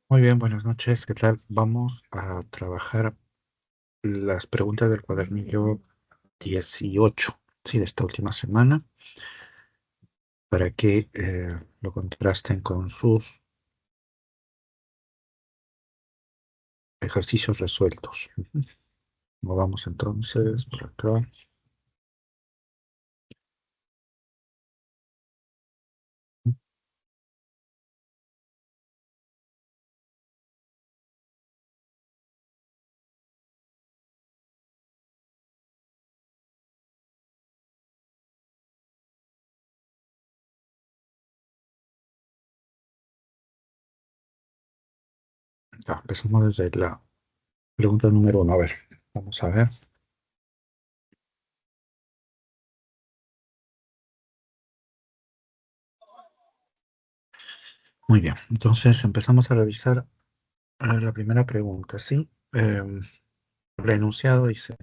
Muy bien, buenas noches. ¿Qué tal? Vamos a trabajar las preguntas del cuadernillo 18, sí, de esta última semana, para que lo contrasten con sus ejercicios resueltos. Vamos entonces por acá. Ya, empezamos desde la pregunta número uno. A ver, vamos a ver. Muy bien, entonces empezamos a revisar la primera pregunta, ¿sí? El enunciado dice: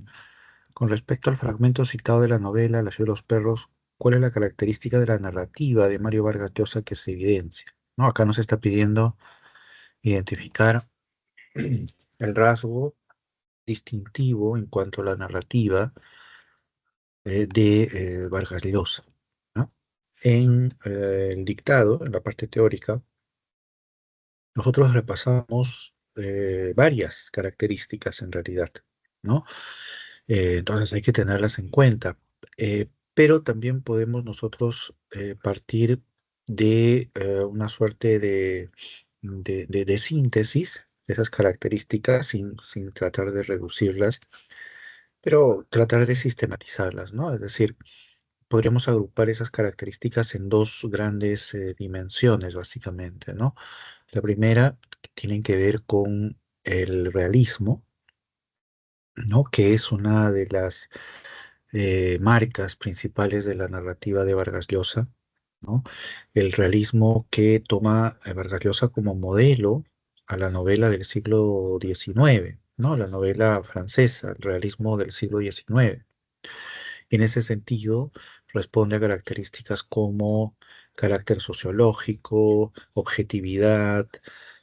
con respecto al fragmento citado de la novela La ciudad de los perros, ¿cuál es la característica de la narrativa de Mario Vargas Llosa que se evidencia? ¿No? Acá nos está pidiendo identificar el rasgo distintivo en cuanto a la narrativa de Vargas Llosa, ¿no? En el dictado, en la parte teórica, nosotros repasamos varias características en realidad, ¿no? Entonces hay que tenerlas en cuenta. Pero también podemos nosotros partir de una suerte de síntesis de esas características sin tratar de reducirlas, pero tratar de sistematizarlas, ¿no? Es decir, podríamos agrupar esas características en dos grandes dimensiones, básicamente, ¿no? La primera tiene que ver con el realismo, ¿no? Que es una de las marcas principales de la narrativa de Vargas Llosa, ¿no? El realismo que toma Vargas Llosa como modelo a la novela del siglo XIX, ¿no? La novela francesa, el realismo del siglo XIX. En ese sentido, responde a características como carácter sociológico, objetividad,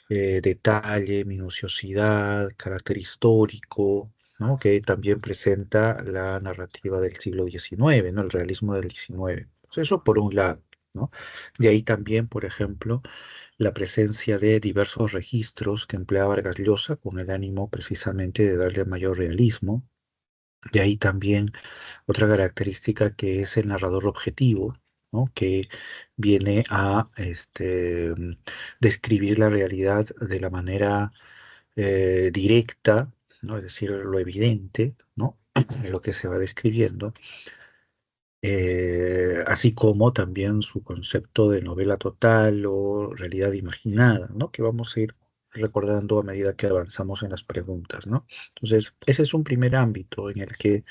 detalle, minuciosidad, carácter histórico, ¿no? Que también presenta la narrativa del siglo XIX, ¿no? El realismo del XIX. Entonces, eso por un lado, ¿no? De ahí también, por ejemplo, la presencia de diversos registros que emplea Vargas Llosa con el ánimo precisamente de darle mayor realismo. De ahí también otra característica que es el narrador objetivo, ¿no? Que viene a describir la realidad de la manera directa, ¿no? Es decir, lo evidente, ¿no? De lo que se va describiendo, así como también su concepto de novela total o realidad imaginada, ¿no? Que vamos a ir recordando a medida que avanzamos en las preguntas, ¿no? Entonces, ese es un primer ámbito en el que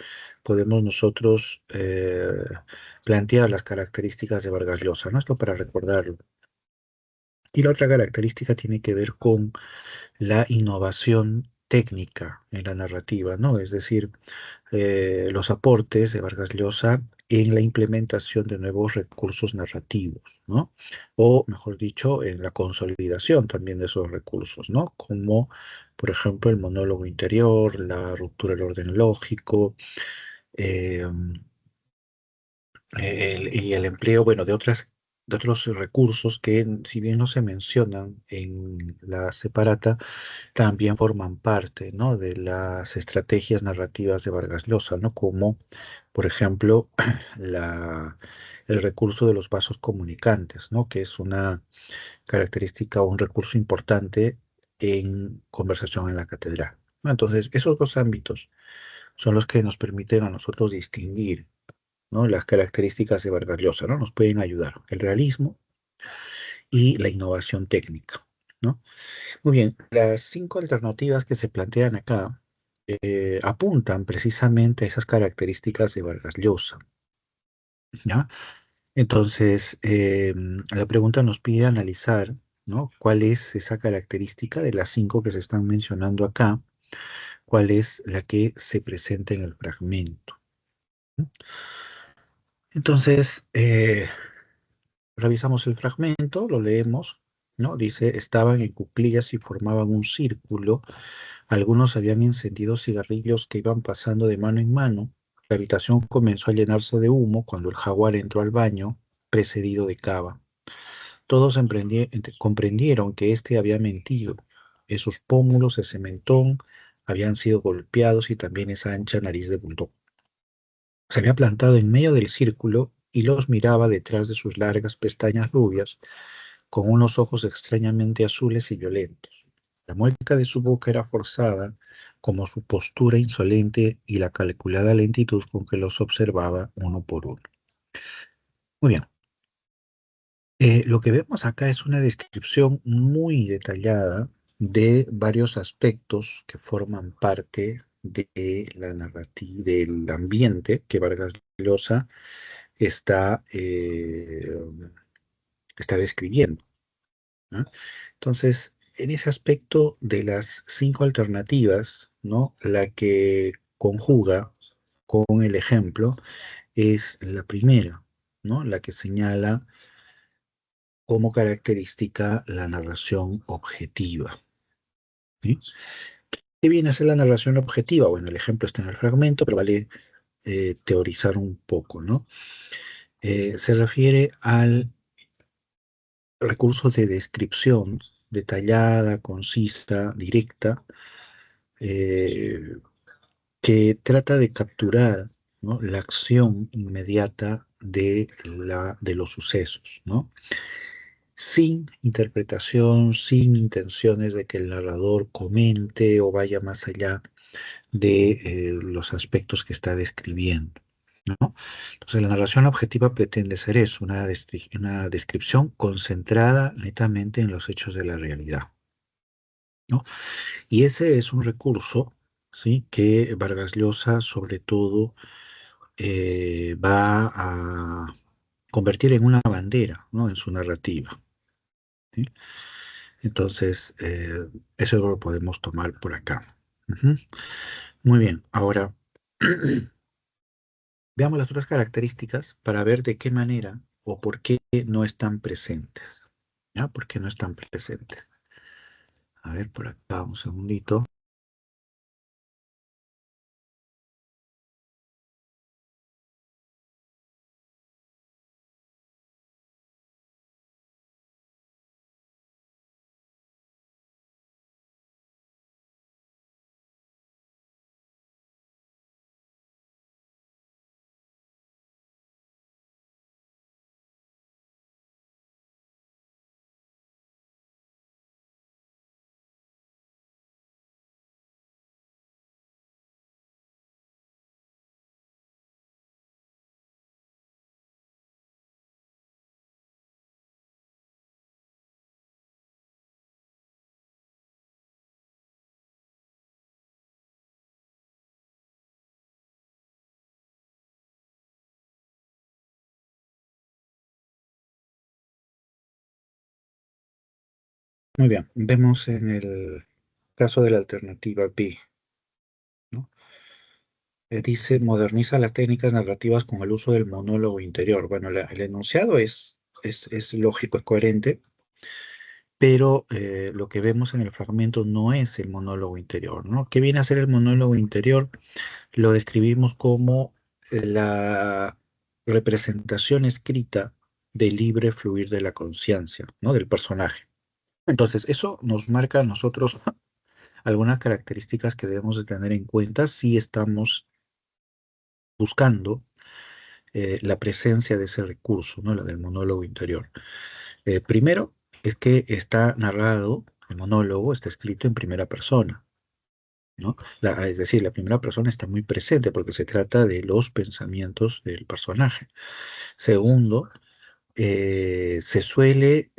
podemos nosotros plantear las características de Vargas Llosa, ¿no? Esto para recordarlo. Y la otra característica tiene que ver con la innovación técnica en la narrativa, ¿no? Es decir, los aportes de Vargas Llosa en la implementación de nuevos recursos narrativos, ¿no? O, mejor dicho, en la consolidación también de esos recursos, ¿no? Como, por ejemplo, el monólogo interior, la ruptura del orden lógico, eh, y el empleo, bueno, de otros recursos que, si bien no se mencionan en la separata, también forman parte, ¿no? De las estrategias narrativas de Vargas Llosa, ¿no? Como, por ejemplo, el recurso de los vasos comunicantes, ¿no? Que es una característica o un recurso importante en conversación en la catedral, ¿no? Entonces, esos dos ámbitos son los que nos permiten a nosotros distinguir, ¿no? Las características de Vargas Llosa, ¿no? Nos pueden ayudar, el realismo y la innovación técnica, ¿no? Muy bien, las cinco alternativas que se plantean acá apuntan precisamente a esas características de Vargas Llosa, ¿ya? Entonces, la pregunta nos pide analizar, ¿no? ¿Cuál es esa característica de las cinco que se están mencionando acá? ¿Cuál es la que se presenta en el fragmento? ¿No? Entonces, revisamos el fragmento, lo leemos. ¿no? Dice, estaban en cuclillas y formaban un círculo. Algunos habían encendido cigarrillos que iban pasando de mano en mano. La habitación comenzó a llenarse de humo cuando el jaguar entró al baño, precedido de Cava. Todos comprendieron que éste había mentido. Esos pómulos de cementón habían sido golpeados y también esa ancha nariz de bulldog. Se había plantado en medio del círculo y los miraba detrás de sus largas pestañas rubias, con unos ojos extrañamente azules y violentos. La mueca de su boca era forzada, como su postura insolente y la calculada lentitud con que los observaba uno por uno. Muy bien. Lo que vemos acá es una descripción muy detallada de varios aspectos que forman parte de la narrativa, del ambiente que Vargas Llosa está, está describiendo, ¿no? Entonces, en ese aspecto de las cinco alternativas, ¿no? La que conjuga con el ejemplo es la primera, ¿no? La que señala como característica la narración objetiva, ¿sí? ¿Qué viene a ser la narración objetiva? Bueno, el ejemplo está en el fragmento, pero vale teorizar un poco, ¿no? Se refiere al recurso de descripción detallada, concisa, directa, eh, que trata de capturar, ¿no? La acción inmediata de los sucesos, ¿no? Sin interpretación, sin intenciones de que el narrador comente o vaya más allá de los aspectos que está describiendo, ¿no? Entonces, la narración objetiva pretende ser eso, una descripción concentrada netamente en los hechos de la realidad, ¿no? Y ese es un recurso, ¿sí? Que Vargas Llosa, sobre todo, va a convertir en una bandera, ¿no? En su narrativa, ¿sí? Entonces, eso lo podemos tomar por acá. Ujú. Muy bien, ahora veamos las otras características para ver de qué manera o por qué no están presentes. ¿Ya? ¿Por qué no están presentes? A ver, por acá, un segundito. Muy bien, vemos en el caso de la alternativa B, ¿no? Dice, moderniza las técnicas narrativas con el uso del monólogo interior. Bueno, el enunciado es lógico, es coherente, pero lo que vemos en el fragmento no es el monólogo interior, ¿no? ¿Qué viene a ser el monólogo interior? Lo describimos como la representación escrita del libre fluir de la conciencia, ¿no? Del personaje. Entonces, eso nos marca a nosotros algunas características que debemos de tener en cuenta si estamos buscando la presencia de ese recurso, ¿no? La del monólogo interior. Primero, es que está narrado, el monólogo está escrito en primera persona, ¿no? Es decir, la primera persona está muy presente porque se trata de los pensamientos del personaje. Segundo, se suele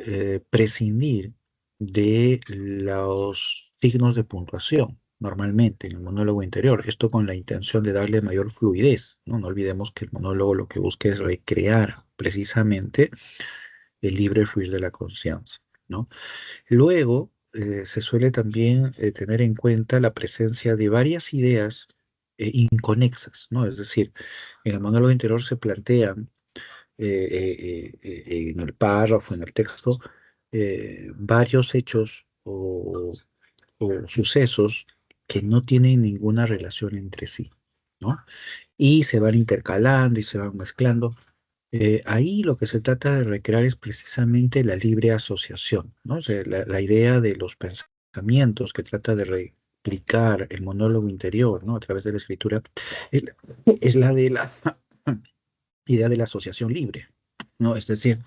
prescindir de los signos de puntuación, normalmente en el monólogo interior, esto con la intención de darle mayor fluidez, ¿no? No olvidemos que el monólogo lo que busca es recrear precisamente el libre fluir de la conciencia, ¿no? Luego, se suele también tener en cuenta la presencia de varias ideas inconexas, ¿no? Es decir, en el monólogo interior se plantean en el párrafo, en el texto, varios hechos o sucesos que no tienen ninguna relación entre sí, ¿no? Y se van intercalando y se van mezclando. Ahí lo que se trata de recrear es precisamente la libre asociación, ¿no? O sea, la idea de los pensamientos que trata de replicar el monólogo interior, ¿no? A través de la escritura, es, es la de la idea de la asociación libre, ¿no? Es decir,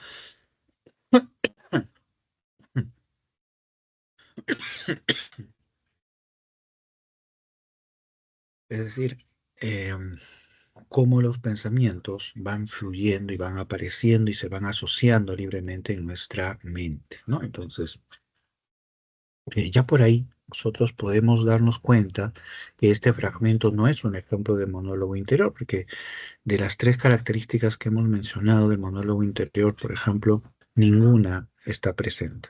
em, cómo los pensamientos van fluyendo y van apareciendo y se van asociando libremente en nuestra mente, ¿no? Entonces, ya por ahí nosotros podemos darnos cuenta que este fragmento no es un ejemplo de monólogo interior, porque de las tres características que hemos mencionado del monólogo interior, por ejemplo, ninguna está presente,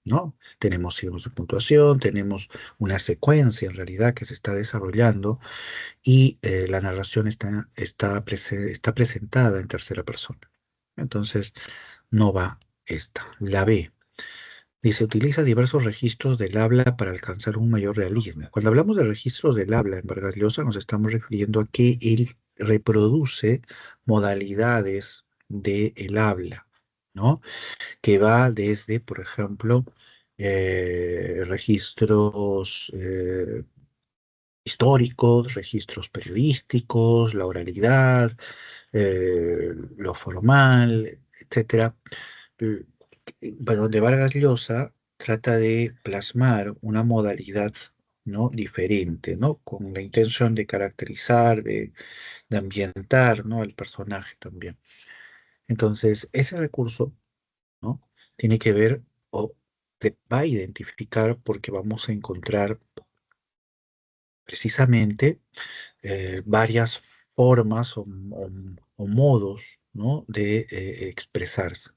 ¿no? Tenemos signos de puntuación, tenemos una secuencia en realidad que se está desarrollando y la narración está presentada en tercera persona. Entonces, no va esta. La B. Dice, utiliza diversos registros del habla para alcanzar un mayor realismo. Cuando hablamos de registros del habla en Vargas Llosa, nos estamos refiriendo a que él reproduce modalidades del habla, ¿no? Que va desde, por ejemplo, registros históricos, registros periodísticos, la oralidad, lo formal, etcétera, eh, donde Vargas Llosa trata de plasmar una modalidad, ¿no? Diferente, ¿no? Con la intención de caracterizar, de ambientar, ¿no? El personaje también. Entonces, ese recurso, ¿no? Tiene que ver o te va a identificar porque vamos a encontrar precisamente varias formas o modos, ¿no? de expresarse.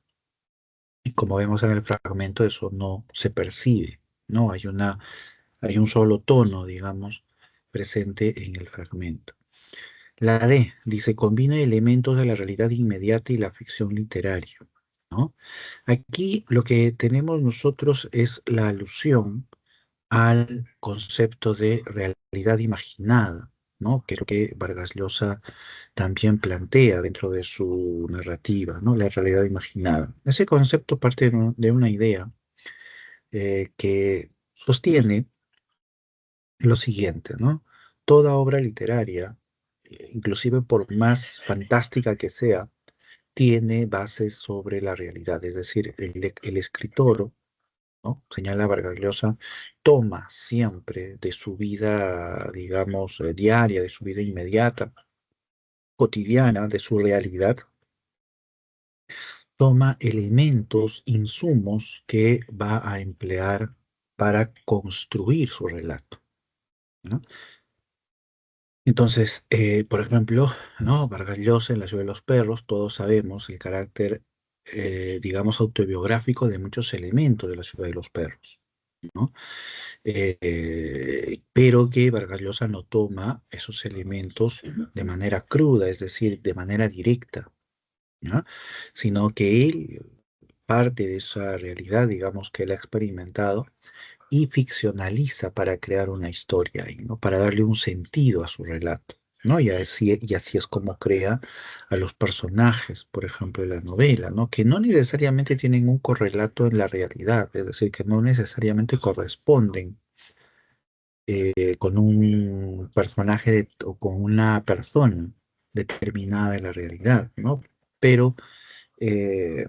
Y como vemos en el fragmento, eso no se percibe, ¿no? Hay un solo tono, digamos, presente en el fragmento. La D dice, combina elementos de la realidad inmediata y la ficción literaria, ¿no? Aquí lo que tenemos nosotros es la alusión al concepto de realidad imaginada, ¿no? Que es lo que Vargas Llosa también plantea dentro de su narrativa, ¿no? La realidad imaginada. Ese concepto parte de una idea que sostiene lo siguiente, ¿no? Toda obra literaria, inclusive por más fantástica que sea, tiene bases sobre la realidad, es decir, el escritor, ¿no? Señala Vargas Llosa, toma siempre de su vida, digamos, diaria, de su vida inmediata, cotidiana, de su realidad, toma elementos, insumos que va a emplear para construir su relato, ¿no? Entonces, por ejemplo, ¿no? Vargas Llosa en La ciudad de los perros, todos sabemos el carácter, digamos, autobiográfico de muchos elementos de La ciudad de los perros, ¿no? Pero que Vargas Llosa no toma esos elementos de manera cruda, es decir, de manera directa, ¿no? Sino que él parte de esa realidad, digamos, que él ha experimentado y ficcionaliza para crear una historia ahí, ¿no? Para darle un sentido a su relato, ¿no? Y así es como crea a los personajes, por ejemplo, de la novela, ¿no? Que no necesariamente tienen un correlato en la realidad, es decir, que no necesariamente corresponden con un personaje o con una persona determinada en la realidad, ¿no? Pero eh,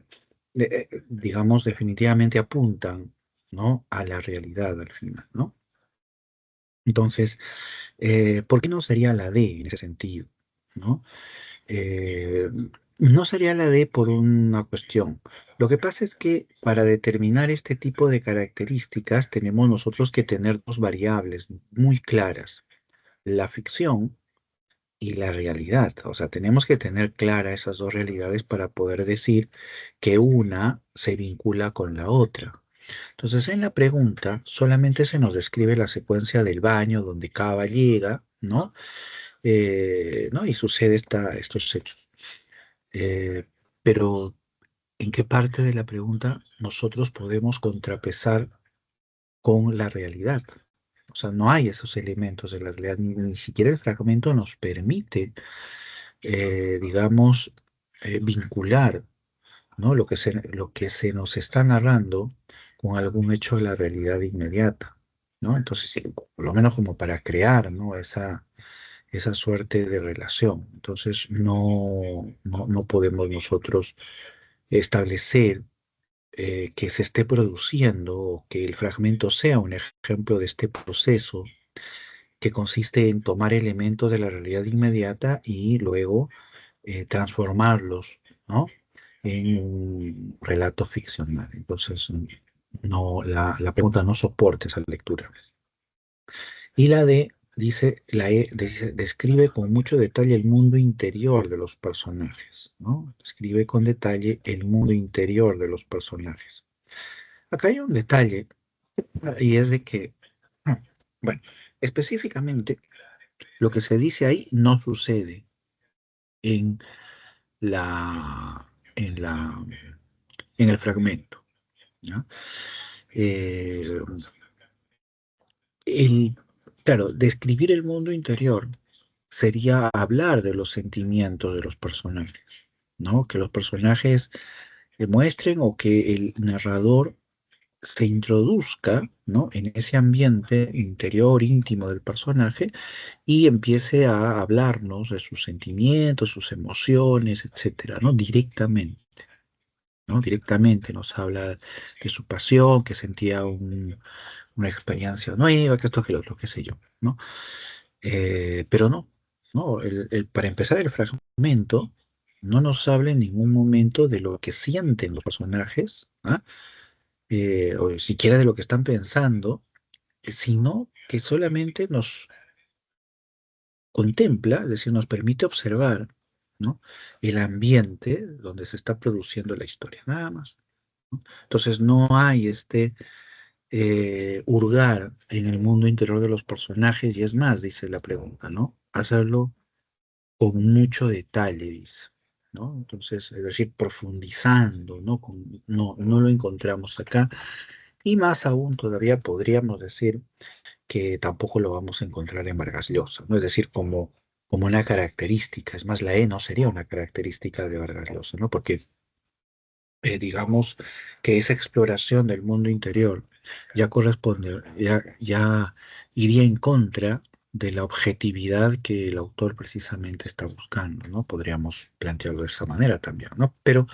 digamos, definitivamente apuntan, ¿no? A la realidad al final, ¿no? Entonces, ¿por qué no sería la D en ese sentido, ¿no? Eh, no sería la D por una cuestión. Lo que pasa es que para determinar este tipo de características tenemos nosotros que tener dos variables muy claras, la ficción y la realidad. O sea, tenemos que tener claras esas dos realidades para poder decir que una se vincula con la otra. Entonces, en la pregunta solamente se nos describe la secuencia del baño donde Cava llega, ¿no? ¿No? Y sucede estos hechos. Eh, pero en qué parte de la pregunta nosotros podemos contrapesar con la realidad. O sea, no hay esos elementos de la realidad, ni siquiera el fragmento nos permite, digamos, vincular, ¿no? Lo que se nos está narrando con algún hecho de la realidad inmediata, ¿no? Entonces, sí, por lo menos como para crear, ¿no? Esa suerte de relación. Entonces, no podemos nosotros establecer que se esté produciendo o que el fragmento sea un ejemplo de este proceso que consiste en tomar elementos de la realidad inmediata y luego transformarlos, ¿no? En un relato ficcional. Entonces, no, la pregunta no soporta esa lectura. Y la D dice, describe con mucho detalle el mundo interior de los personajes, ¿no? Describe con detalle el mundo interior de los personajes. Acá hay un detalle, y es de que, bueno, específicamente, lo que se dice ahí no sucede en la, en la, en el fragmento, ¿no? Eh, el, claro, describir el mundo interior sería hablar de los sentimientos de los personajes, ¿no? Que los personajes demuestren o que el narrador se introduzca, ¿no? En ese ambiente interior íntimo del personaje y empiece a hablarnos de sus sentimientos, sus emociones, etcétera, ¿no? Directamente, ¿no? Directamente nos habla de su pasión, que sentía una experiencia nueva, que esto, que lo otro, qué sé yo, ¿no? Pero no, ¿no? Para empezar el fragmento no nos habla en ningún momento de lo que sienten los personajes, ¿ah? O siquiera de lo que están pensando, sino que solamente nos contempla, es decir, nos permite observar, ¿no? El ambiente donde se está produciendo la historia, nada más, ¿no? Entonces no hay hurgar en el mundo interior de los personajes, y es más, dice la pregunta, ¿no? Hacerlo con mucho detalle, dice, ¿no? Entonces, es decir, profundizando, ¿no? No lo encontramos acá, y más aún todavía podríamos decir que tampoco lo vamos a encontrar en Vargas Llosa, ¿no? Es decir, como una característica, es más, la E no sería una característica de Vargas Llosa, ¿no? Porque digamos que esa exploración del mundo interior ya corresponde, ya iría en contra de la objetividad que el autor precisamente está buscando, ¿no? Podríamos plantearlo de esa manera también, ¿no? Pero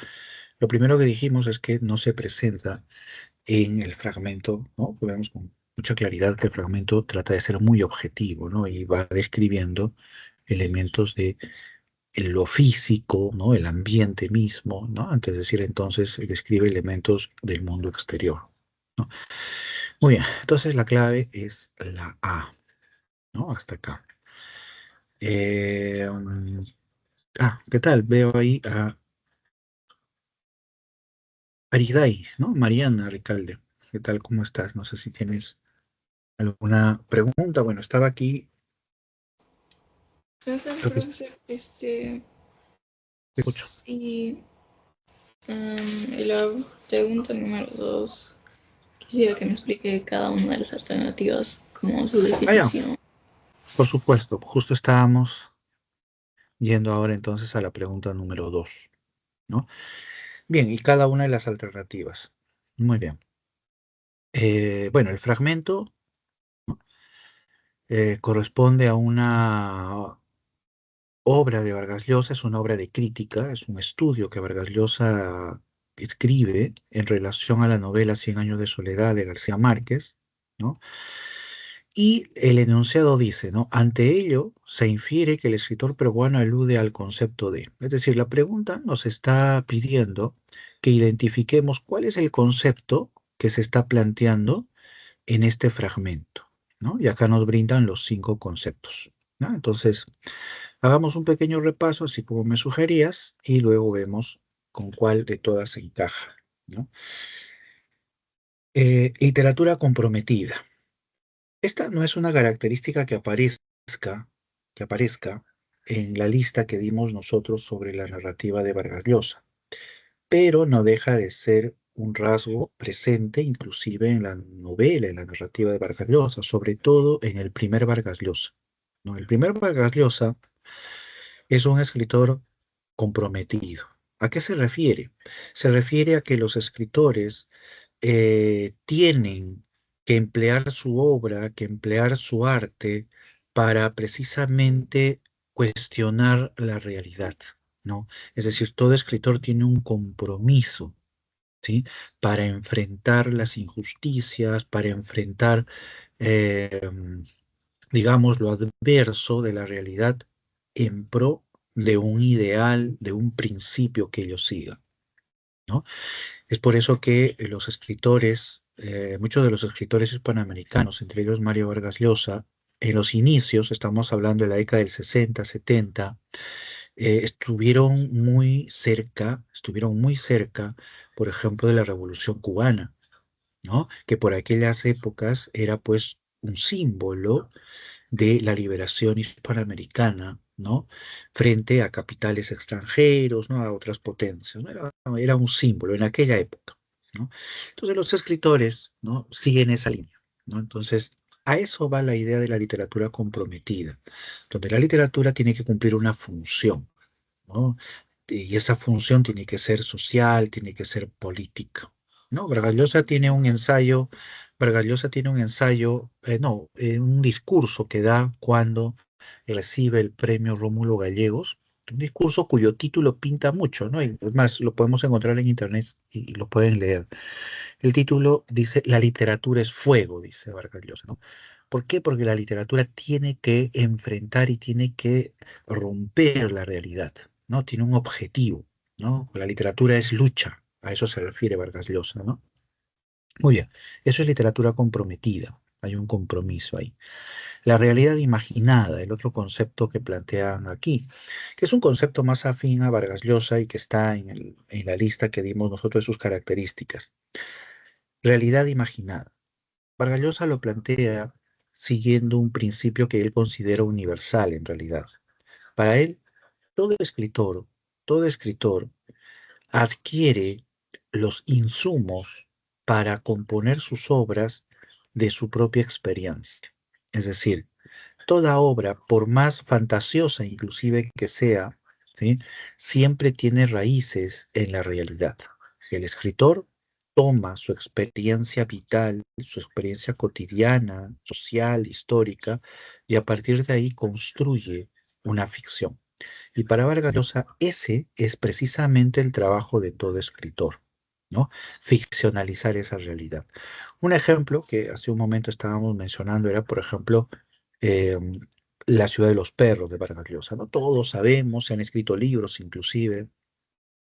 lo primero que dijimos es que no se presenta en el fragmento, ¿no? Vemos con mucha claridad que el fragmento trata de ser muy objetivo, ¿no? Y va describiendo elementos de lo físico, ¿no? El ambiente mismo, ¿no? Antes de decir entonces, describe elementos del mundo exterior, ¿no? Muy bien, entonces la clave es la A, ¿no? Hasta acá. Eh, mm, ¿Qué tal? Veo ahí a Ariday, ¿no? Mariana Recalde. ¿Qué tal? ¿Cómo estás? No sé si tienes alguna pregunta. Bueno, estaba aquí. No sé, Creo que profesor, te escucho. sí, en la pregunta número 2, quisiera que me explique cada una de las alternativas, como su Ah, ya, definición. por supuesto. Justo estábamos yendo ahora entonces a la pregunta número 2, ¿no? Bien, y cada una de las alternativas. Muy bien. Bueno, el fragmento, ¿no? Corresponde a una obra de Vargas Llosa, es una obra de crítica, es un estudio que Vargas Llosa escribe en relación a la novela Cien años de soledad de García Márquez, ¿no? Y el enunciado dice, ¿no? Ante ello, se infiere que el escritor peruano alude al concepto de, es decir, la pregunta nos está pidiendo que identifiquemos cuál es el concepto que se está planteando en este fragmento, ¿no? Y acá nos brindan los 5 conceptos, ¿no? Entonces, hagamos un pequeño repaso, así como me sugerías, y luego vemos con cuál de todas se encaja, ¿no? Literatura comprometida. Esta no es una característica que aparezca en la lista que dimos nosotros sobre la narrativa de Vargas Llosa. pero no deja de ser un rasgo presente inclusive en la novela, en la narrativa de Vargas Llosa, sobre todo en el primer Vargas Llosa, ¿no? El primer Vargas Llosa es un escritor comprometido. ¿A qué se refiere? Se refiere a que los escritores tienen que emplear su obra, que emplear su arte para precisamente cuestionar la realidad, ¿no? Es decir, todo escritor tiene un compromiso, ¿sí? Para enfrentar las injusticias, para enfrentar, eh, digamos, lo adverso de la realidad en pro de un ideal, de un principio que ellos sigan, ¿no? Es por eso que los escritores, muchos de los escritores hispanoamericanos, entre ellos Mario Vargas Llosa, en los inicios, estamos hablando de la década del 60, 70, estuvieron muy cerca, por ejemplo, de la Revolución Cubana, ¿no? Que por aquellas épocas era pues un símbolo de la liberación hispanoamericana, ¿no? Frente a capitales extranjeros, ¿no? A otras potencias, ¿no? Era un símbolo en aquella época, ¿no? Entonces los escritores, ¿no? Siguen esa línea, ¿no? Entonces, a eso va la idea de la literatura comprometida, donde la literatura tiene que cumplir una función, ¿no? Y esa función tiene que ser social, tiene que ser política, ¿no? Vargas Llosa tiene un ensayo, no, un discurso que da cuando recibe el premio Rómulo Gallegos, un discurso cuyo título pinta mucho, ¿no? Y es más, lo podemos encontrar en internet y lo pueden leer. El título dice, La literatura es fuego, dice Vargas Llosa, ¿no? ¿Por qué? Porque la literatura tiene que enfrentar y tiene que romper la realidad, ¿no? Tiene un objetivo, ¿no? La literatura es lucha, a eso se refiere Vargas Llosa, ¿no? Muy bien, eso es literatura comprometida, hay un compromiso ahí. La realidad imaginada, el otro concepto que plantean aquí, que es un concepto más afín a Vargas Llosa y que está en la lista que dimos nosotros de sus características. Realidad imaginada. Vargas Llosa lo plantea siguiendo un principio que él considera universal en realidad. Para él, todo escritor, todo escritor adquiere los insumos para componer sus obras de su propia experiencia. Es decir, toda obra, por más fantasiosa inclusive que sea, ¿sí? Siempre tiene raíces en la realidad. El escritor toma su experiencia vital, su experiencia cotidiana, social, histórica, y a partir de ahí construye una ficción. Y para Vargas Llosa, ese es precisamente el trabajo de todo escritor, ¿no? Ficcionalizar esa realidad. Un ejemplo que hace un momento estábamos mencionando era, por ejemplo, eh, La ciudad de los perros de Vargas Llosa, ¿no? Todos sabemos, se han escrito libros inclusive,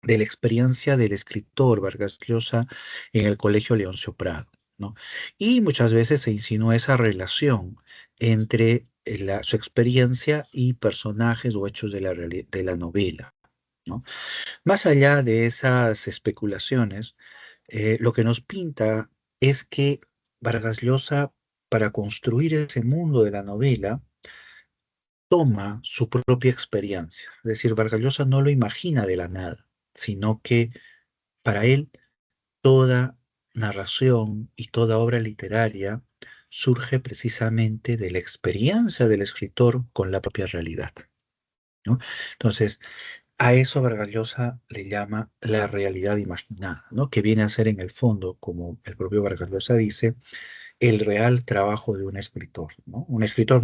de la experiencia del escritor Vargas Llosa en el Colegio Leoncio Prado, ¿no? Y muchas veces se insinúa esa relación entre su experiencia y personajes o hechos de de la novela, ¿no? Más allá de esas especulaciones, lo que nos pinta es que Vargas Llosa, para construir ese mundo de la novela, toma su propia experiencia. Es decir, Vargas Llosa no lo imagina de la nada, sino que para él toda narración y toda obra literaria surge precisamente de la experiencia del escritor con la propia realidad, ¿no? Entonces, a eso Vargas Llosa le llama la realidad imaginada, ¿no? Que viene a ser en el fondo, como el propio Vargas Llosa dice, el real trabajo de un escritor, ¿no? Un escritor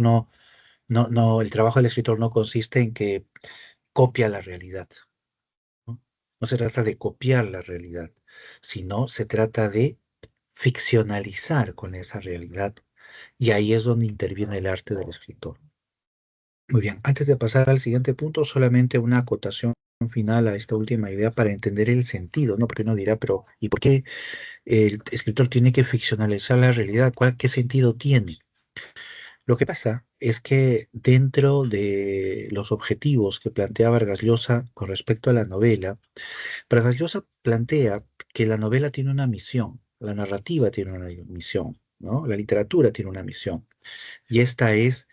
el trabajo del escritor no consiste en que copia la realidad, ¿no? No se trata de copiar la realidad, sino se trata de ficcionalizar con esa realidad, y ahí es donde interviene el arte del escritor. Muy bien, antes de pasar al siguiente punto, solamente una acotación final a esta última idea para entender el sentido, ¿no? Porque uno dirá, pero ¿y por qué el escritor tiene que ficcionalizar la realidad? ¿Qué sentido tiene? Lo que pasa es que dentro de los objetivos que plantea Vargas Llosa con respecto a la novela, Vargas Llosa plantea que la novela tiene una misión, la narrativa tiene una misión, ¿no? La literatura tiene una misión, y esta es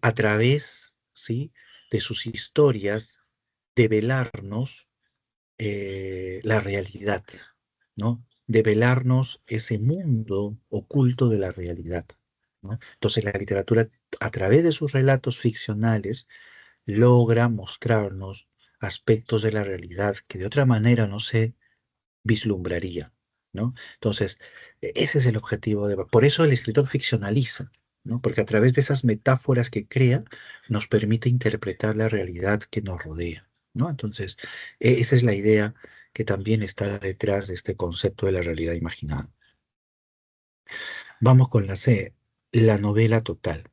a través, ¿sí? De sus historias, develarnos la realidad, ¿no? Develarnos ese mundo oculto de la realidad, ¿no? Entonces la literatura, a través de sus relatos ficcionales, logra mostrarnos aspectos de la realidad que de otra manera no se vislumbraría, ¿no? Entonces, ese es el objetivo por eso el escritor ficcionaliza, ¿no? Porque a través de esas metáforas que crea, nos permite interpretar la realidad que nos rodea, ¿no? Entonces, esa es la idea que también está detrás de este concepto de la realidad imaginada. Vamos con la C, la novela total.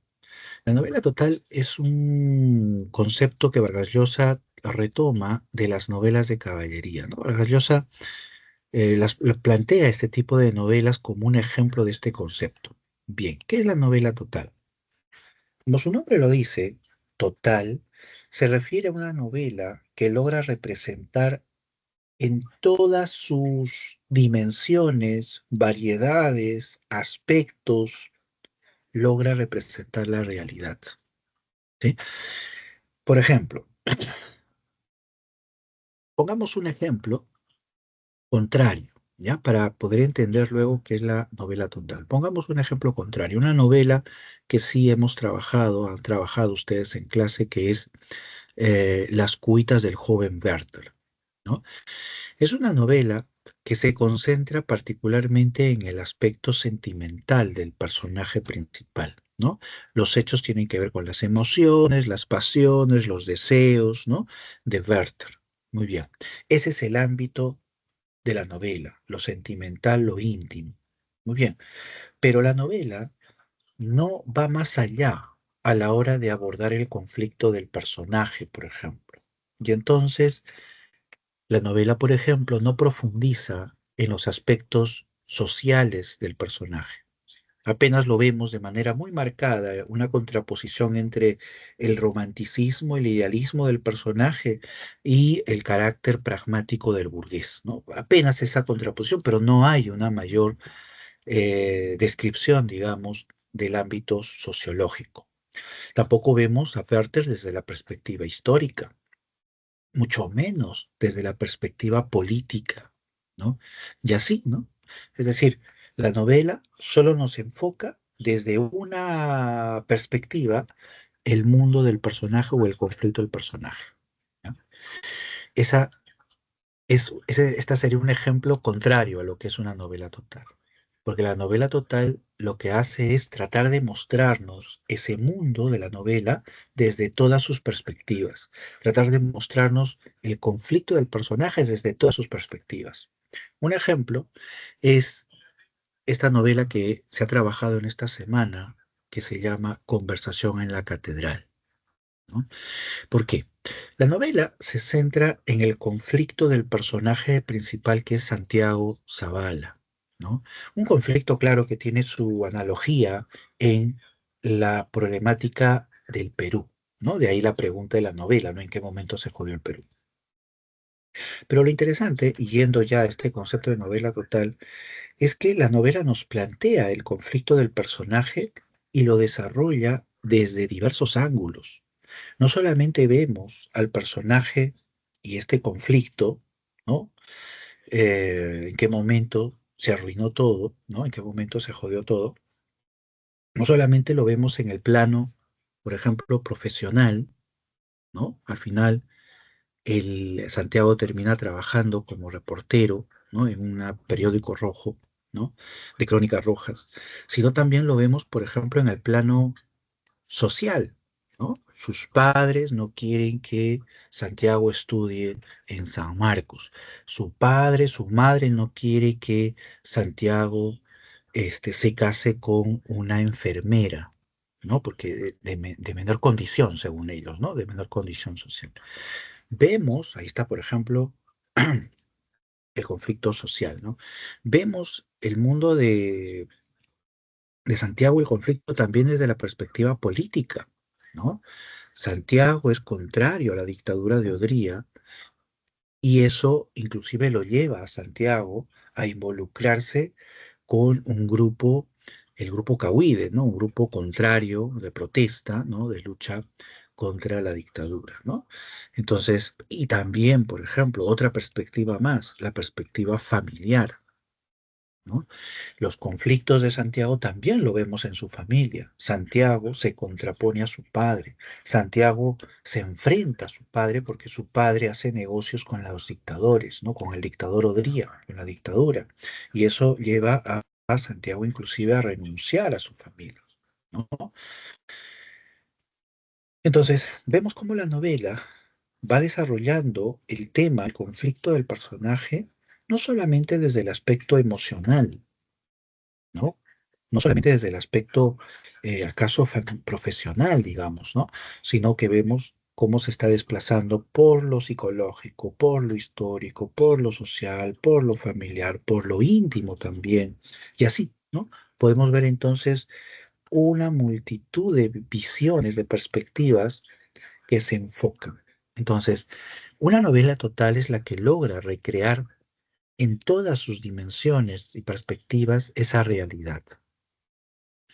La novela total es un concepto que Vargas Llosa retoma de las novelas de caballería, ¿no? Vargas Llosa plantea este tipo de novelas como un ejemplo de este concepto. Bien, ¿qué es la novela total? Como su nombre lo dice, total, se refiere a una novela que logra representar en todas sus dimensiones, variedades, aspectos, logra representar la realidad. ¿Sí? Por ejemplo, pongamos un ejemplo contrario, ¿ya? Para poder entender luego qué es la novela total. Pongamos un ejemplo contrario, una novela que sí hemos trabajado, han trabajado ustedes en clase, que es Las cuitas del joven Werther, ¿no? Es una novela que se concentra particularmente en el aspecto sentimental del personaje principal, ¿no? Los hechos tienen que ver con las emociones, las pasiones, los deseos, ¿no? De Werther. Muy bien. Ese es el ámbito de la novela, lo sentimental, lo íntimo. Muy bien, pero la novela no va más allá a la hora de abordar el conflicto del personaje, por ejemplo. Y entonces, la novela, por ejemplo, no profundiza en los aspectos sociales del personaje. Apenas lo vemos de manera muy marcada, una contraposición entre el romanticismo, el idealismo del personaje y el carácter pragmático del burgués, ¿no? Apenas esa contraposición, pero no hay una mayor descripción, digamos, del ámbito sociológico. Tampoco vemos a Werther desde la perspectiva histórica, mucho menos desde la perspectiva política, ¿no? Y así, ¿no? Es decir, la novela solo nos enfoca desde una perspectiva el mundo del personaje o el conflicto del personaje, ¿ya? Esa esta sería un ejemplo contrario a lo que es una novela total. Porque la novela total lo que hace es tratar de mostrarnos ese mundo de la novela desde todas sus perspectivas. Tratar de mostrarnos el conflicto del personaje desde todas sus perspectivas. Un ejemplo es esta novela que se ha trabajado en esta semana, que se llama Conversación en la Catedral, ¿no? ¿Por qué? La novela se centra en el conflicto del personaje principal que es Santiago Zavala, ¿no? Un conflicto, claro, que tiene su analogía en la problemática del Perú, ¿no? De ahí la pregunta de la novela, ¿no? ¿En qué momento se jodió el Perú? Pero lo interesante, yendo ya a este concepto de novela total, es que la novela nos plantea el conflicto del personaje y lo desarrolla desde diversos ángulos. No solamente vemos al personaje y este conflicto, ¿no? En qué momento se arruinó todo, ¿no? En qué momento se jodió todo. No solamente lo vemos en el plano, por ejemplo, profesional, ¿no? Al final, el Santiago termina trabajando como reportero, ¿no? En un periódico rojo, ¿no? De crónicas rojas, sino también lo vemos, por ejemplo, en el plano social, ¿no? Sus padres no quieren que Santiago estudie en San Marcos. Su padre, su madre no quiere que Santiago se case con una enfermera, ¿no? Porque de menor condición, según ellos, ¿no? De menor condición social. Vemos, ahí está, por ejemplo, el conflicto social, ¿no? Vemos el mundo de Santiago, el conflicto también desde la perspectiva política, ¿no? Santiago es contrario a la dictadura de Odría y eso inclusive lo lleva a Santiago a involucrarse con un grupo, el grupo Cahuide, ¿no? Un grupo contrario de protesta, ¿no? De lucha contra la dictadura, ¿no? Entonces, y también, por ejemplo, otra perspectiva más, la perspectiva familiar, ¿no? Los conflictos de Santiago también lo vemos en su familia. Santiago se contrapone a su padre. Santiago se enfrenta a su padre porque su padre hace negocios con los dictadores, ¿no? Con el dictador Odría, con la dictadura. Y eso lleva a Santiago inclusive a renunciar a su familia, ¿no? Entonces, vemos cómo la novela va desarrollando el tema, el conflicto del personaje, no solamente desde el aspecto emocional, ¿no? No solamente desde el aspecto, acaso profesional, digamos, ¿no? Sino que vemos cómo se está desplazando por lo psicológico, por lo histórico, por lo social, por lo familiar, por lo íntimo también, y así, ¿no? Podemos ver entonces una multitud de visiones, de perspectivas que se enfocan. Entonces, una novela total es la que logra recrear en todas sus dimensiones y perspectivas esa realidad,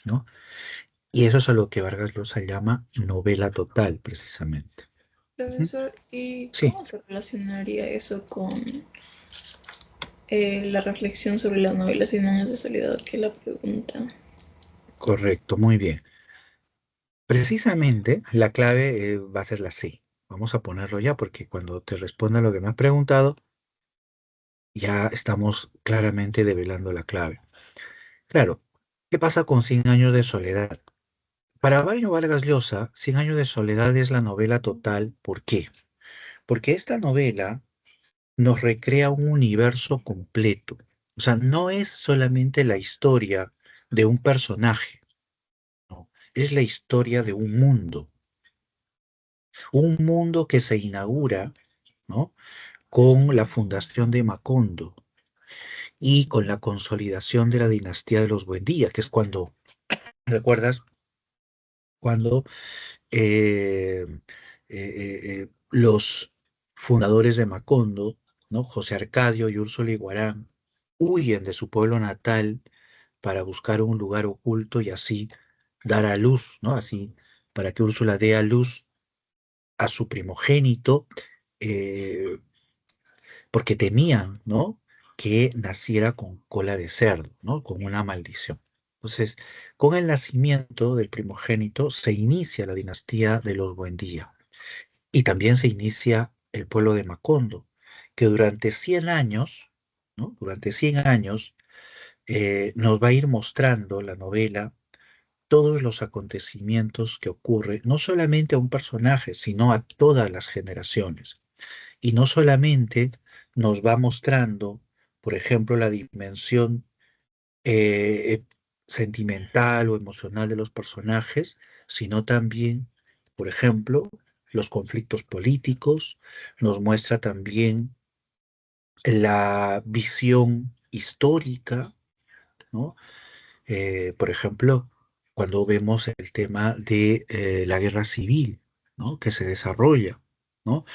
¿no? Y eso es a lo que Vargas Llosa llama novela total, precisamente. Ujú. Profesor, ¿y Sí, cómo se relacionaría eso con la reflexión sobre la novela Cien años de soledad, que es la pregunta? correcto, muy bien. Precisamente la clave va a ser la C. Vamos a ponerlo ya porque cuando te responda lo que me has preguntado, ya estamos claramente develando la clave. Claro, ¿qué pasa con Cien años de soledad? Para Mario Vargas Llosa, Cien años de soledad es la novela total. ¿Por qué? Porque esta novela nos recrea un universo completo. O sea, no es solamente la historia de un personaje, no, es la historia de un mundo que se inaugura, ¿no? Con la fundación de Macondo y con la consolidación de la dinastía de los Buendía, que es cuando, ¿recuerdas? Cuando los fundadores de Macondo, ¿no? José Arcadio y Úrsula Iguarán, huyen de su pueblo natal para buscar un lugar oculto y así dar a luz, ¿no? Así, para que Úrsula dé a luz a su primogénito, eh, porque temían, ¿no? Que naciera con cola de cerdo, ¿no? Con una maldición. Entonces, con el nacimiento del primogénito se inicia la dinastía de los Buendía. Y también se inicia el pueblo de Macondo, que durante 100 años, ¿no? Durante 100 años nos va a ir mostrando la novela todos los acontecimientos que ocurren, no solamente a un personaje, sino a todas las generaciones. Y no solamente nos va mostrando, por ejemplo, la dimensión eh, sentimental o emocional de los personajes, sino también, por ejemplo, los conflictos políticos, nos muestra también la visión histórica, ¿no? Por ejemplo, cuando vemos el tema de la guerra civil, ¿no? Que se desarrolla, ¿no?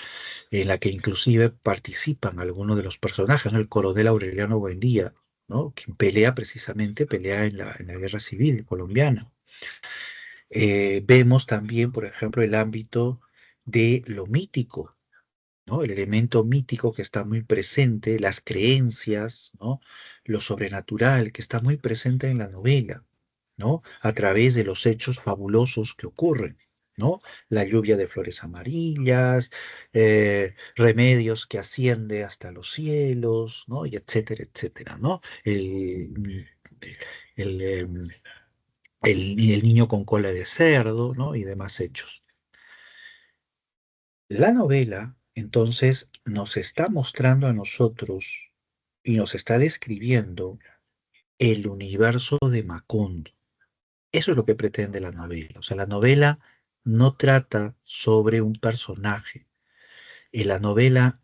En la que inclusive participan algunos de los personajes, ¿no? El coronel Aureliano Buendía, ¿no? Quien pelea precisamente, pelea en la guerra civil colombiana. Vemos también, por ejemplo, el ámbito de lo mítico, ¿no? El elemento mítico que está muy presente, las creencias, ¿no? Lo sobrenatural que está muy presente en la novela, ¿no? A través de los hechos fabulosos que ocurren, ¿no? La lluvia de flores amarillas, remedios que asciende hasta los cielos, ¿no? Y etcétera, etcétera, ¿no? El, em, el niño con cola de cerdo, ¿no? Y demás hechos. La novela, entonces, nos está mostrando a nosotros y nos está describiendo el universo de Macondo. Eso es lo que pretende la novela. O sea, la novela no trata sobre un personaje. La novela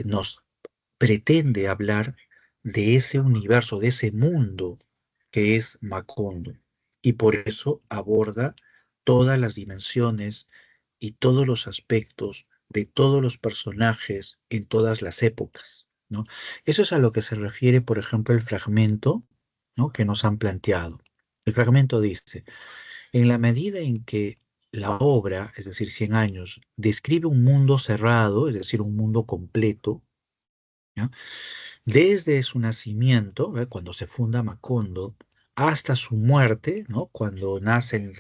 nos pretende hablar de ese universo, de ese mundo que es Macondo. Y por eso aborda todas las dimensiones y todos los aspectos de todos los personajes en todas las épocas, ¿no? Eso es a lo que se refiere, por ejemplo, el fragmento, ¿no? Que nos han planteado. El fragmento dice, en la medida en que la obra, es decir, 100 años, describe un mundo cerrado, es decir, un mundo completo, ¿ya? Desde su nacimiento, cuando se funda Macondo, hasta su muerte, ¿no? Cuando nace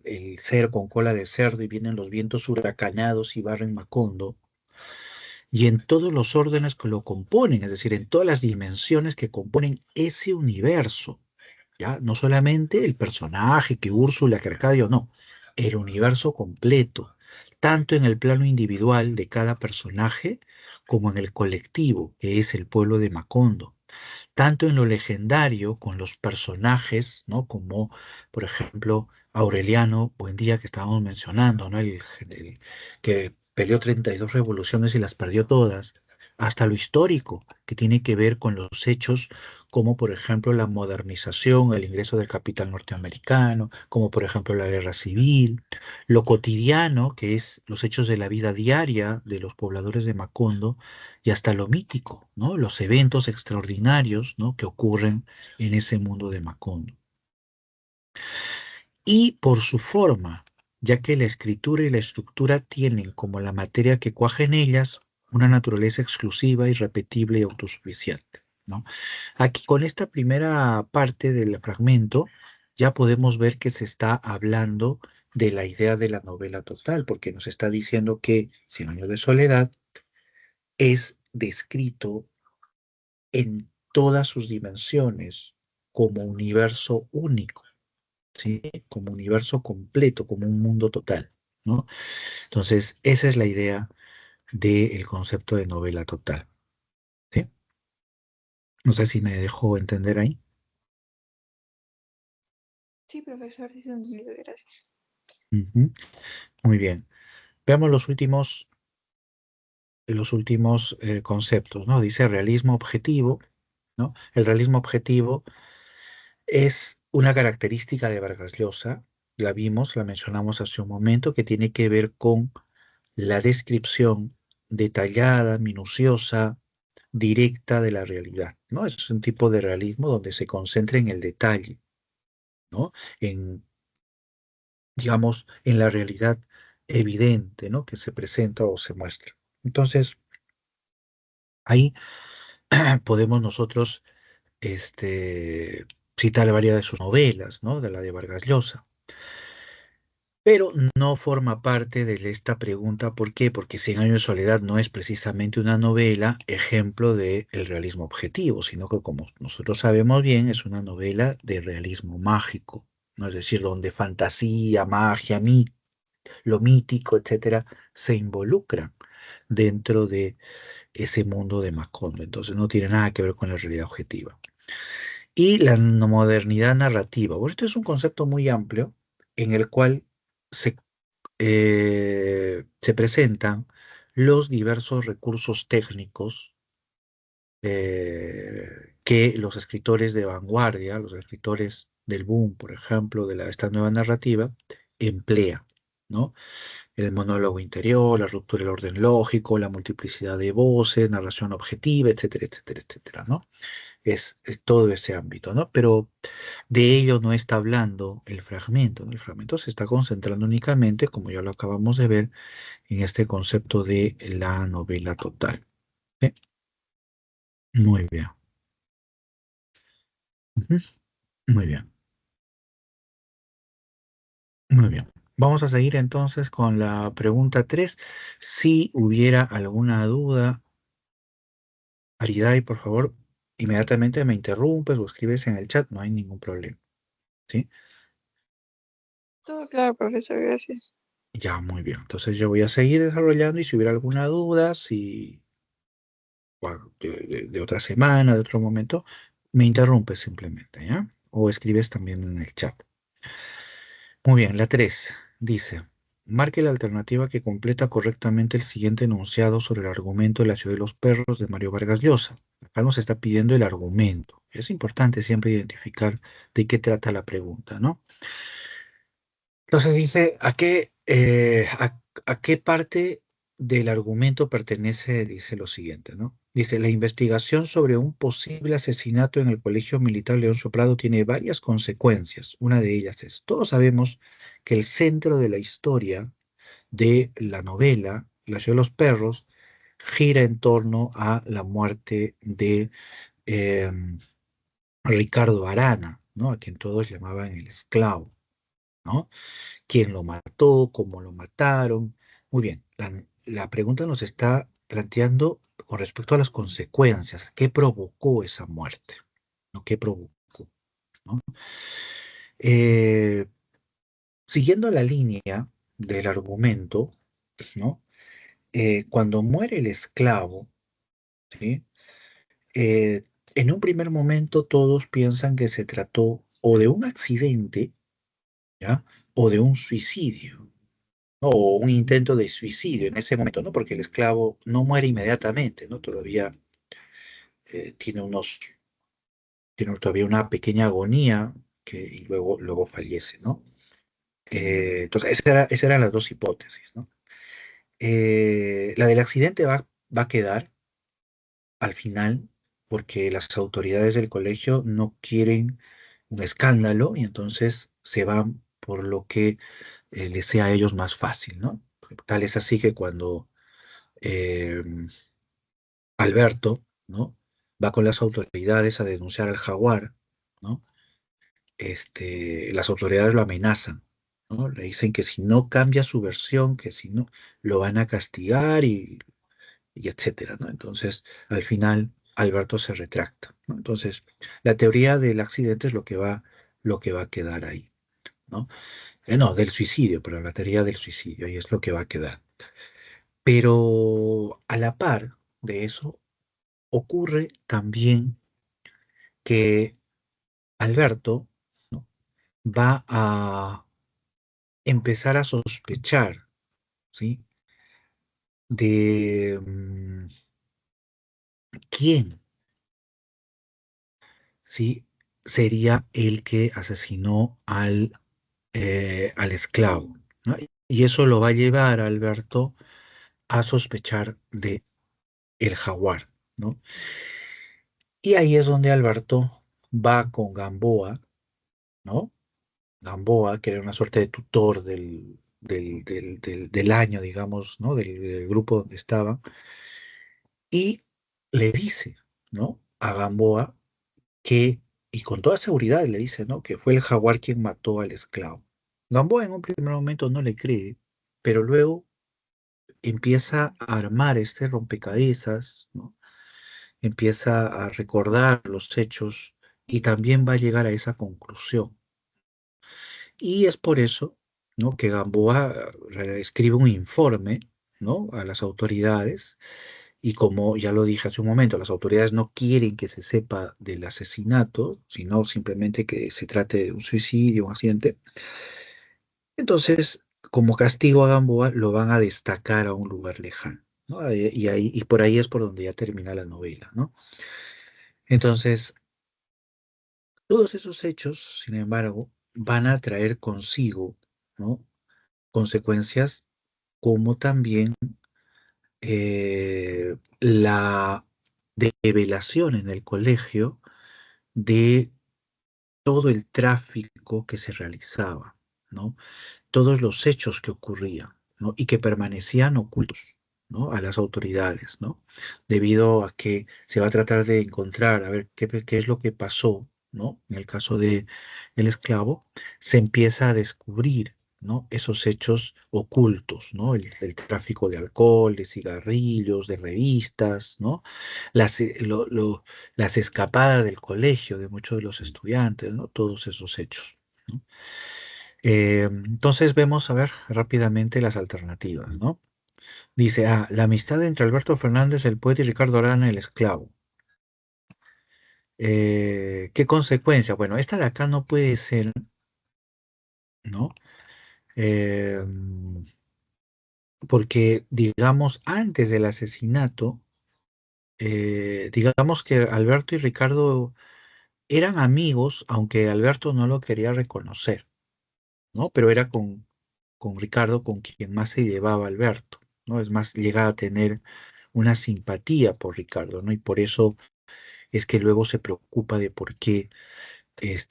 el ser con cola de cerdo y vienen los vientos huracanados y barren Macondo, y en todos los órdenes que lo componen, es decir, en todas las dimensiones que componen ese universo, ¿ya? No solamente el personaje, que Úrsula, que Arcadio, no, el universo completo, tanto en el plano individual de cada personaje como en el colectivo, que es el pueblo de Macondo, tanto en lo legendario con los personajes, ¿no? Como, por ejemplo, Aureliano Buendía, que estábamos mencionando, ¿no? El que peleó 32 revoluciones y las perdió todas, hasta lo histórico, que tiene que ver con los hechos como, por ejemplo, la modernización, el ingreso del capital norteamericano, como, por ejemplo, la guerra civil, lo cotidiano, que es los hechos de la vida diaria de los pobladores de Macondo, y hasta lo mítico, ¿no? Los eventos extraordinarios, ¿no? Que ocurren en ese mundo de Macondo. Y por su forma, ya que la escritura y la estructura tienen como la materia que cuaja en ellas una naturaleza exclusiva, irrepetible y autosuficiente, ¿no? Aquí con esta primera parte del fragmento ya podemos ver que se está hablando de la idea de la novela total, porque nos está diciendo que Cien años de soledad es descrito en todas sus dimensiones como universo único, ¿sí? Como universo completo, como un mundo total, ¿no? Entonces, esa es la idea del concepto de novela total, ¿sí? No sé si me dejó entender ahí. Sí, profesor, sí se ha entendido, gracias. Ujú. Muy bien. Veamos los últimos conceptos, ¿no? Dice realismo objetivo, ¿no? El realismo objetivo es una característica de Vargas Llosa, la vimos, la mencionamos hace un momento, que tiene que ver con la descripción detallada, minuciosa, directa de la realidad, ¿no? Es un tipo de realismo donde se concentra en el detalle, ¿no? En, digamos, en la realidad evidente, ¿no? Que se presenta o se muestra. Entonces, ahí podemos nosotros, citar varias de sus novelas, ¿no? De la de Vargas Llosa. Pero no forma parte de esta pregunta. ¿Por qué? Porque Cien años de soledad no es precisamente una novela ejemplo del realismo objetivo, sino que, como nosotros sabemos bien, es una novela de realismo mágico, ¿no? Es decir, donde fantasía, magia, lo mítico, etcétera, se involucran dentro de ese mundo de Macondo. Entonces no tiene nada que ver con la realidad objetiva. Y la modernidad narrativa. Bueno, esto es un concepto muy amplio en el cual se se presentan los diversos recursos técnicos que los escritores de vanguardia, los escritores del boom, por ejemplo, de esta nueva narrativa, emplean, ¿no? El monólogo interior, la ruptura del orden lógico, la multiplicidad de voces, narración objetiva, etcétera, etcétera, etcétera, ¿no? Es todo ese ámbito, ¿no? Pero de ello no está hablando el fragmento, ¿no? El fragmento se está concentrando únicamente, como ya lo acabamos de ver, en este concepto de la novela total. ¿Sí? Muy bien. Ujú. Muy bien. Muy bien. Vamos a seguir entonces con la pregunta 3. Si hubiera alguna duda, Ariday, por favor, inmediatamente me interrumpes o escribes en el chat, no hay ningún problema. ¿Sí? Todo claro, profesor, gracias. Ya, muy bien. Entonces yo voy a seguir desarrollando y si hubiera alguna duda, si bueno, de otra semana, de otro momento, me interrumpes simplemente, ¿ya? O escribes también en el chat. Muy bien, la 3 dice, marque la alternativa que completa correctamente el siguiente enunciado sobre el argumento de la ciudad de los perros de Mario Vargas Llosa. Acá nos está pidiendo el argumento. Es importante siempre identificar de qué trata la pregunta, ¿no? Entonces dice, a qué parte del argumento pertenece? Dice lo siguiente, ¿no? Dice, la investigación sobre un posible asesinato en el Colegio Militar León Soprado tiene varias consecuencias. Una de ellas es, todos sabemos que el centro de la historia de la novela, La ciudad de los perros, gira en torno a la muerte de eh, Ricardo Arana, ¿no? A quien todos llamaban el esclavo, ¿no? ¿Quién lo mató? ¿Cómo lo mataron? Muy bien, la pregunta nos está planteando con respecto a las consecuencias. ¿Qué provocó esa muerte? ¿No? ¿Qué provocó? ¿No? Eh, Siguiendo la línea del argumento, ¿no? Cuando muere el esclavo, ¿sí? Eh, en un primer momento todos piensan que se trató o de un accidente, ¿ya? O de un suicidio, ¿no? O un intento de suicidio en ese momento, ¿no? Porque el esclavo no muere inmediatamente, ¿no? Todavía tiene tiene todavía una pequeña agonía y luego fallece, ¿no? Entonces, esas eran las dos hipótesis, ¿no? La del accidente va a quedar al final porque las autoridades del colegio no quieren un escándalo y entonces se van por lo que les sea a ellos más fácil, ¿no? Tal es así que cuando eh, Alberto, ¿no? Va con las autoridades a denunciar al jaguar, ¿no? Las autoridades lo amenazan, ¿no? Le dicen que si no cambia su versión, que si no, lo van a castigar y etcétera, ¿no? Entonces, al final, Alberto se retracta, ¿no? Entonces, la teoría del accidente es lo que va a quedar ahí, ¿no? No, del suicidio, pero la teoría del suicidio, y es lo que va a quedar. Pero a la par de eso, ocurre también que Alberto, ¿no? Va a empezar a sospechar, ¿sí? De quién, ¿sí? Sería el que asesinó al esclavo, ¿no? Y eso lo va a llevar a Alberto a sospechar de el jaguar, ¿no? Y ahí es donde Alberto va con Gamboa, ¿no? Gamboa, que era una suerte de tutor del año, digamos, ¿no? Del grupo donde estaba, y le dice, ¿no? A Gamboa que, y con toda seguridad le dice, ¿no? Que fue el jaguar quien mató al esclavo. Gamboa en un primer momento no le cree, pero luego empieza a armar este rompecabezas, ¿no? Empieza a recordar los hechos y también va a llegar a esa conclusión. Y es por eso, ¿no? Que Gamboa escribe un informe, ¿no? A las autoridades y como ya lo dije hace un momento, las autoridades no quieren que se sepa del asesinato, sino simplemente que se trate de un suicidio, un accidente. Entonces, como castigo a Gamboa, lo van a destacar a un lugar lejano, ¿no? Y por ahí es por donde ya termina la novela, ¿no? Entonces, todos esos hechos, sin embargo, van a traer consigo, ¿no? Consecuencias como también la develación en el colegio de todo el tráfico que se realizaba, ¿no? Todos los hechos que ocurrían, ¿no? Y que permanecían ocultos, ¿no? A las autoridades, ¿no? Debido a que se va a tratar de encontrar, a ver qué es lo que pasó, ¿no? En el caso de el esclavo, se empieza a descubrir, ¿no? Esos hechos ocultos, ¿no? El tráfico de alcohol, de cigarrillos, de revistas, ¿no? Las, las escapadas del colegio de muchos de los estudiantes, ¿no? Todos esos hechos, ¿no? Entonces vemos, a ver, rápidamente las alternativas, ¿no? Dice, la amistad entre Alberto Fernández, el poeta, y Ricardo Arana, el esclavo. ¿Qué consecuencia? Bueno, esta de acá no puede ser, ¿no? Eh, Porque, digamos, antes del asesinato, digamos que Alberto y Ricardo eran amigos, aunque Alberto no lo quería reconocer, ¿no? Pero era con Ricardo con quien más se llevaba Alberto, ¿no? Es más, llega a tener una simpatía por Ricardo, ¿no? Y por eso es que luego se preocupa de por qué,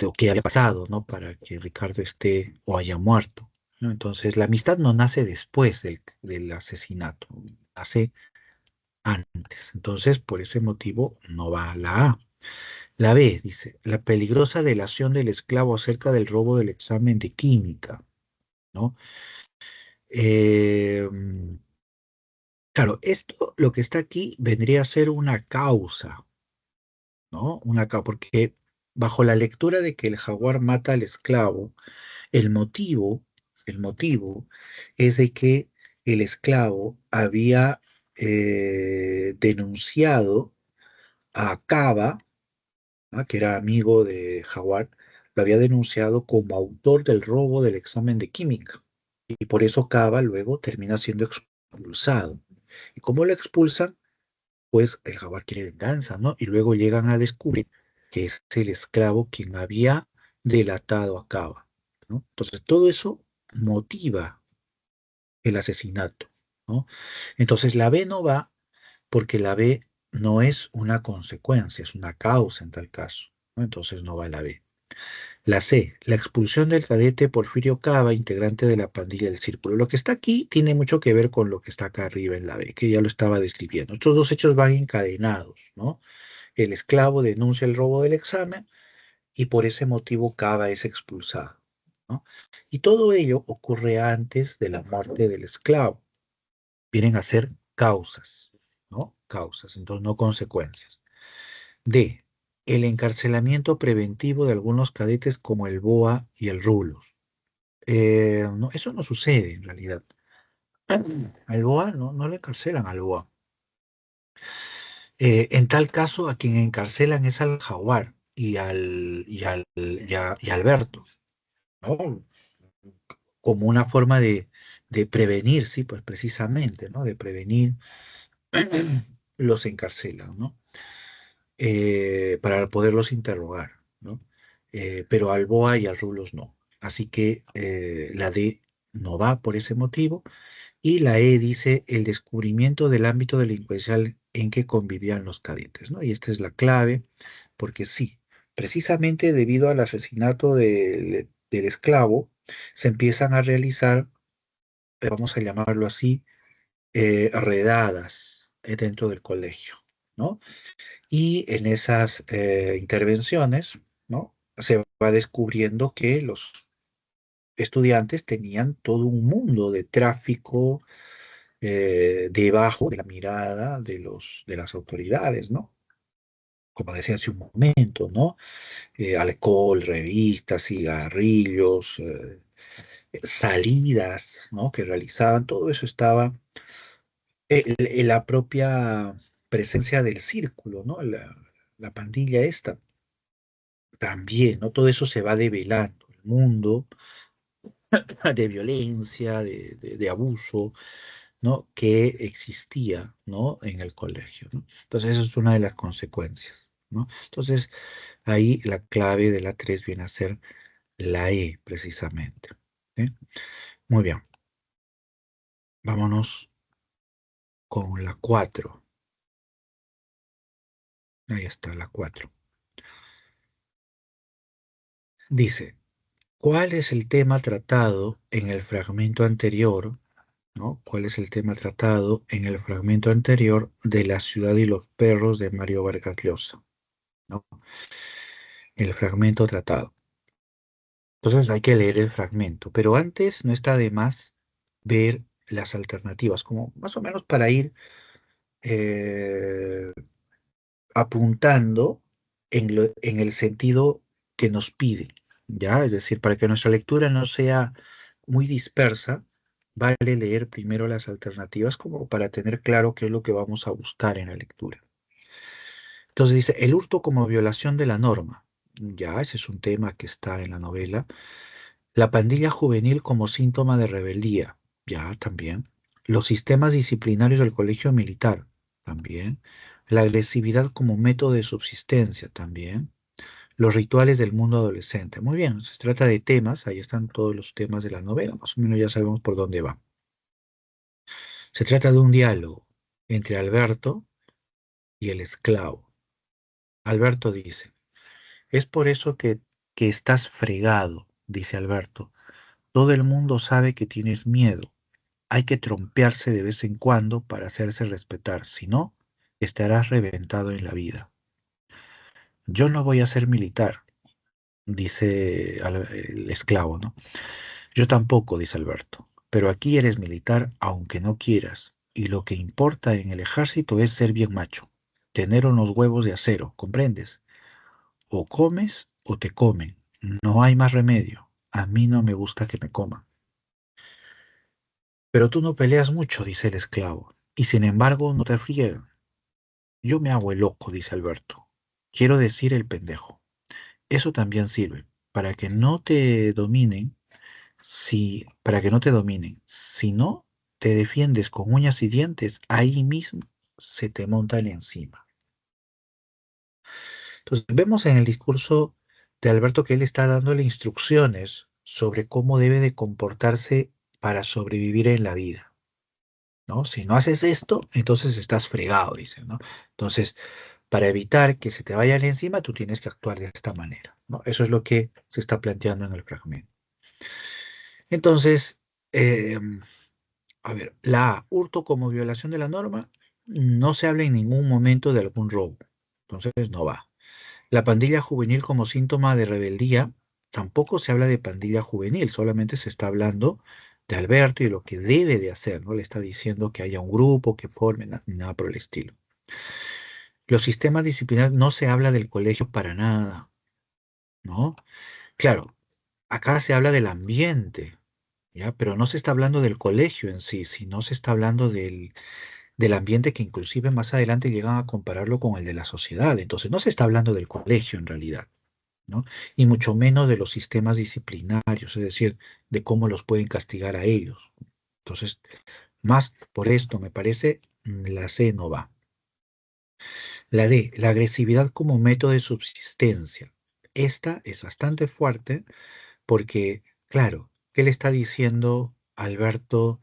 o qué había pasado, ¿no? Para que Ricardo esté o haya muerto, ¿no? Entonces, la amistad no nace después del asesinato, nace antes. Entonces, por ese motivo, no va la A. La B dice, la peligrosa delación del esclavo acerca del robo del examen de química, ¿no? Eh, claro, esto, lo que está aquí, vendría a ser una causa, ¿no? Porque bajo la lectura de que el jaguar mata al esclavo, el motivo, el motivo es de que el esclavo había denunciado a Cava, ¿ah? Que era amigo de Jaguar, lo había denunciado como autor del robo del examen de química. Y por eso Cava luego termina siendo expulsado. ¿Y cómo lo expulsan? Pues el Jaguar quiere venganza, ¿no? Y luego llegan a descubrir que es el esclavo quien había delatado a Cava, ¿no? Entonces todo eso motiva el asesinato, ¿no? Entonces la B no va porque la B no es una consecuencia, es una causa en tal caso, ¿no? Entonces no va la B. La C, la expulsión del cadete Porfirio Cava, integrante de la pandilla del Círculo. Lo que está aquí tiene mucho que ver con lo que está acá arriba en la B, que ya lo estaba describiendo. Estos dos hechos van encadenados, ¿no? El esclavo denuncia el robo del examen y por ese motivo Cava es expulsado, ¿no? Y todo ello ocurre antes de la muerte del esclavo. Vienen a ser causas, ¿no? Causas, entonces no consecuencias. D. El encarcelamiento preventivo de algunos cadetes como el BOA y el Rulos. No, eso no sucede en realidad. Al BOA no le encarcelan al BOA. En tal caso, a quien encarcelan es al Jaguar y a Alberto, ¿no? Como una forma de prevenir, sí, pues precisamente, ¿no? De prevenir, los encarcelan, ¿no? Para poderlos interrogar, ¿no? Pero al BOA y al Rulos no. Así que la D no va por ese motivo. Y la E dice el descubrimiento del ámbito delincuencial en que convivían los cadetes, ¿no? Y esta es la clave, porque sí, precisamente debido al asesinato del esclavo, se empiezan a realizar, vamos a llamarlo así, redadas dentro del colegio, ¿no? Y en esas intervenciones, ¿no? Se va descubriendo que los estudiantes tenían todo un mundo de tráfico debajo de la mirada de las autoridades, ¿no? Como decía hace un momento, ¿no? Alcohol, revistas, cigarrillos, salidas, ¿no? Que realizaban, todo eso estaba en la propia presencia del círculo, ¿no? La pandilla esta también, ¿no? Todo eso se va develando, el mundo de violencia, de abuso, ¿no? Que existía, ¿no? En el colegio, ¿no? Entonces, eso es una de las consecuencias, ¿no? Entonces, ahí la clave de la 3 viene a ser la E, precisamente. ¿Sí? Muy bien, vámonos con la 4. Ahí está, la 4. Dice, ¿cuál es el tema tratado en el fragmento anterior? ¿No? ¿Cuál es el tema tratado en el fragmento anterior de La ciudad y los perros de Mario Vargas Llosa? ¿No? El fragmento tratado. Entonces hay que leer el fragmento, pero antes no está de más ver las alternativas, como más o menos para ir eh, apuntando en el sentido que nos pide, ¿ya? Es decir, para que nuestra lectura no sea muy dispersa, vale leer primero las alternativas como para tener claro qué es lo que vamos a buscar en la lectura. Entonces dice, el hurto como violación de la norma. Ya, ese es un tema que está en la novela. La pandilla juvenil como síntoma de rebeldía. Ya, también. Los sistemas disciplinarios del colegio militar. También. La agresividad como método de subsistencia. También. Los rituales del mundo adolescente. Muy bien, se trata de temas. Ahí están todos los temas de la novela. Más o menos ya sabemos por dónde va. Se trata de un diálogo. entre Alberto y el esclavo. Alberto dice, es por eso que estás fregado, dice Alberto. Todo el mundo sabe que tienes miedo. Hay que trompearse de vez en cuando para hacerse respetar, si no, estarás reventado en la vida. Yo no voy a ser militar, dice el esclavo, ¿no? Yo tampoco, dice Alberto, pero aquí eres militar aunque no quieras, y lo que importa en el ejército es ser bien macho, tener unos huevos de acero, ¿comprendes? O comes o te comen, no hay más remedio. A mí no me gusta que me coman. Pero tú no peleas mucho, dice el esclavo, y sin embargo no te friegan. Yo me hago el loco, dice Alberto. Quiero decir el pendejo. Eso también sirve, para que no te dominen, para que no te dominen. Si no te defiendes con uñas y dientes, ahí mismo se te montan encima. Entonces, vemos en el discurso de Alberto que él está dándole instrucciones sobre cómo debe de comportarse para sobrevivir en la vida, ¿no? Si no haces esto, entonces estás fregado, dice, ¿no? Entonces, para evitar que se te vayan encima, tú tienes que actuar de esta manera, ¿no? Eso es lo que se está planteando en el fragmento. Entonces, eh, a ver, la A, hurto como violación de la norma, no se habla en ningún momento de algún robo, entonces no va. La pandilla juvenil como síntoma de rebeldía, tampoco se habla de pandilla juvenil, solamente se está hablando de Alberto y lo que debe de hacer, no le está diciendo que haya un grupo, que formen, ni nada por el estilo. Los sistemas disciplinarios no se habla del colegio para nada, ¿no? Claro, acá se habla del ambiente, ¿ya? Pero no se está hablando del colegio en sí, sino se está hablando del ambiente que inclusive más adelante llegan a compararlo con el de la sociedad. Entonces no se está hablando del colegio en realidad, ¿no? Y mucho menos de los sistemas disciplinarios, es decir, de cómo los pueden castigar a ellos. Entonces, más por esto me parece, la C no va. La D, la agresividad como método de subsistencia. Esta es bastante fuerte porque, claro, ¿qué le está diciendo Alberto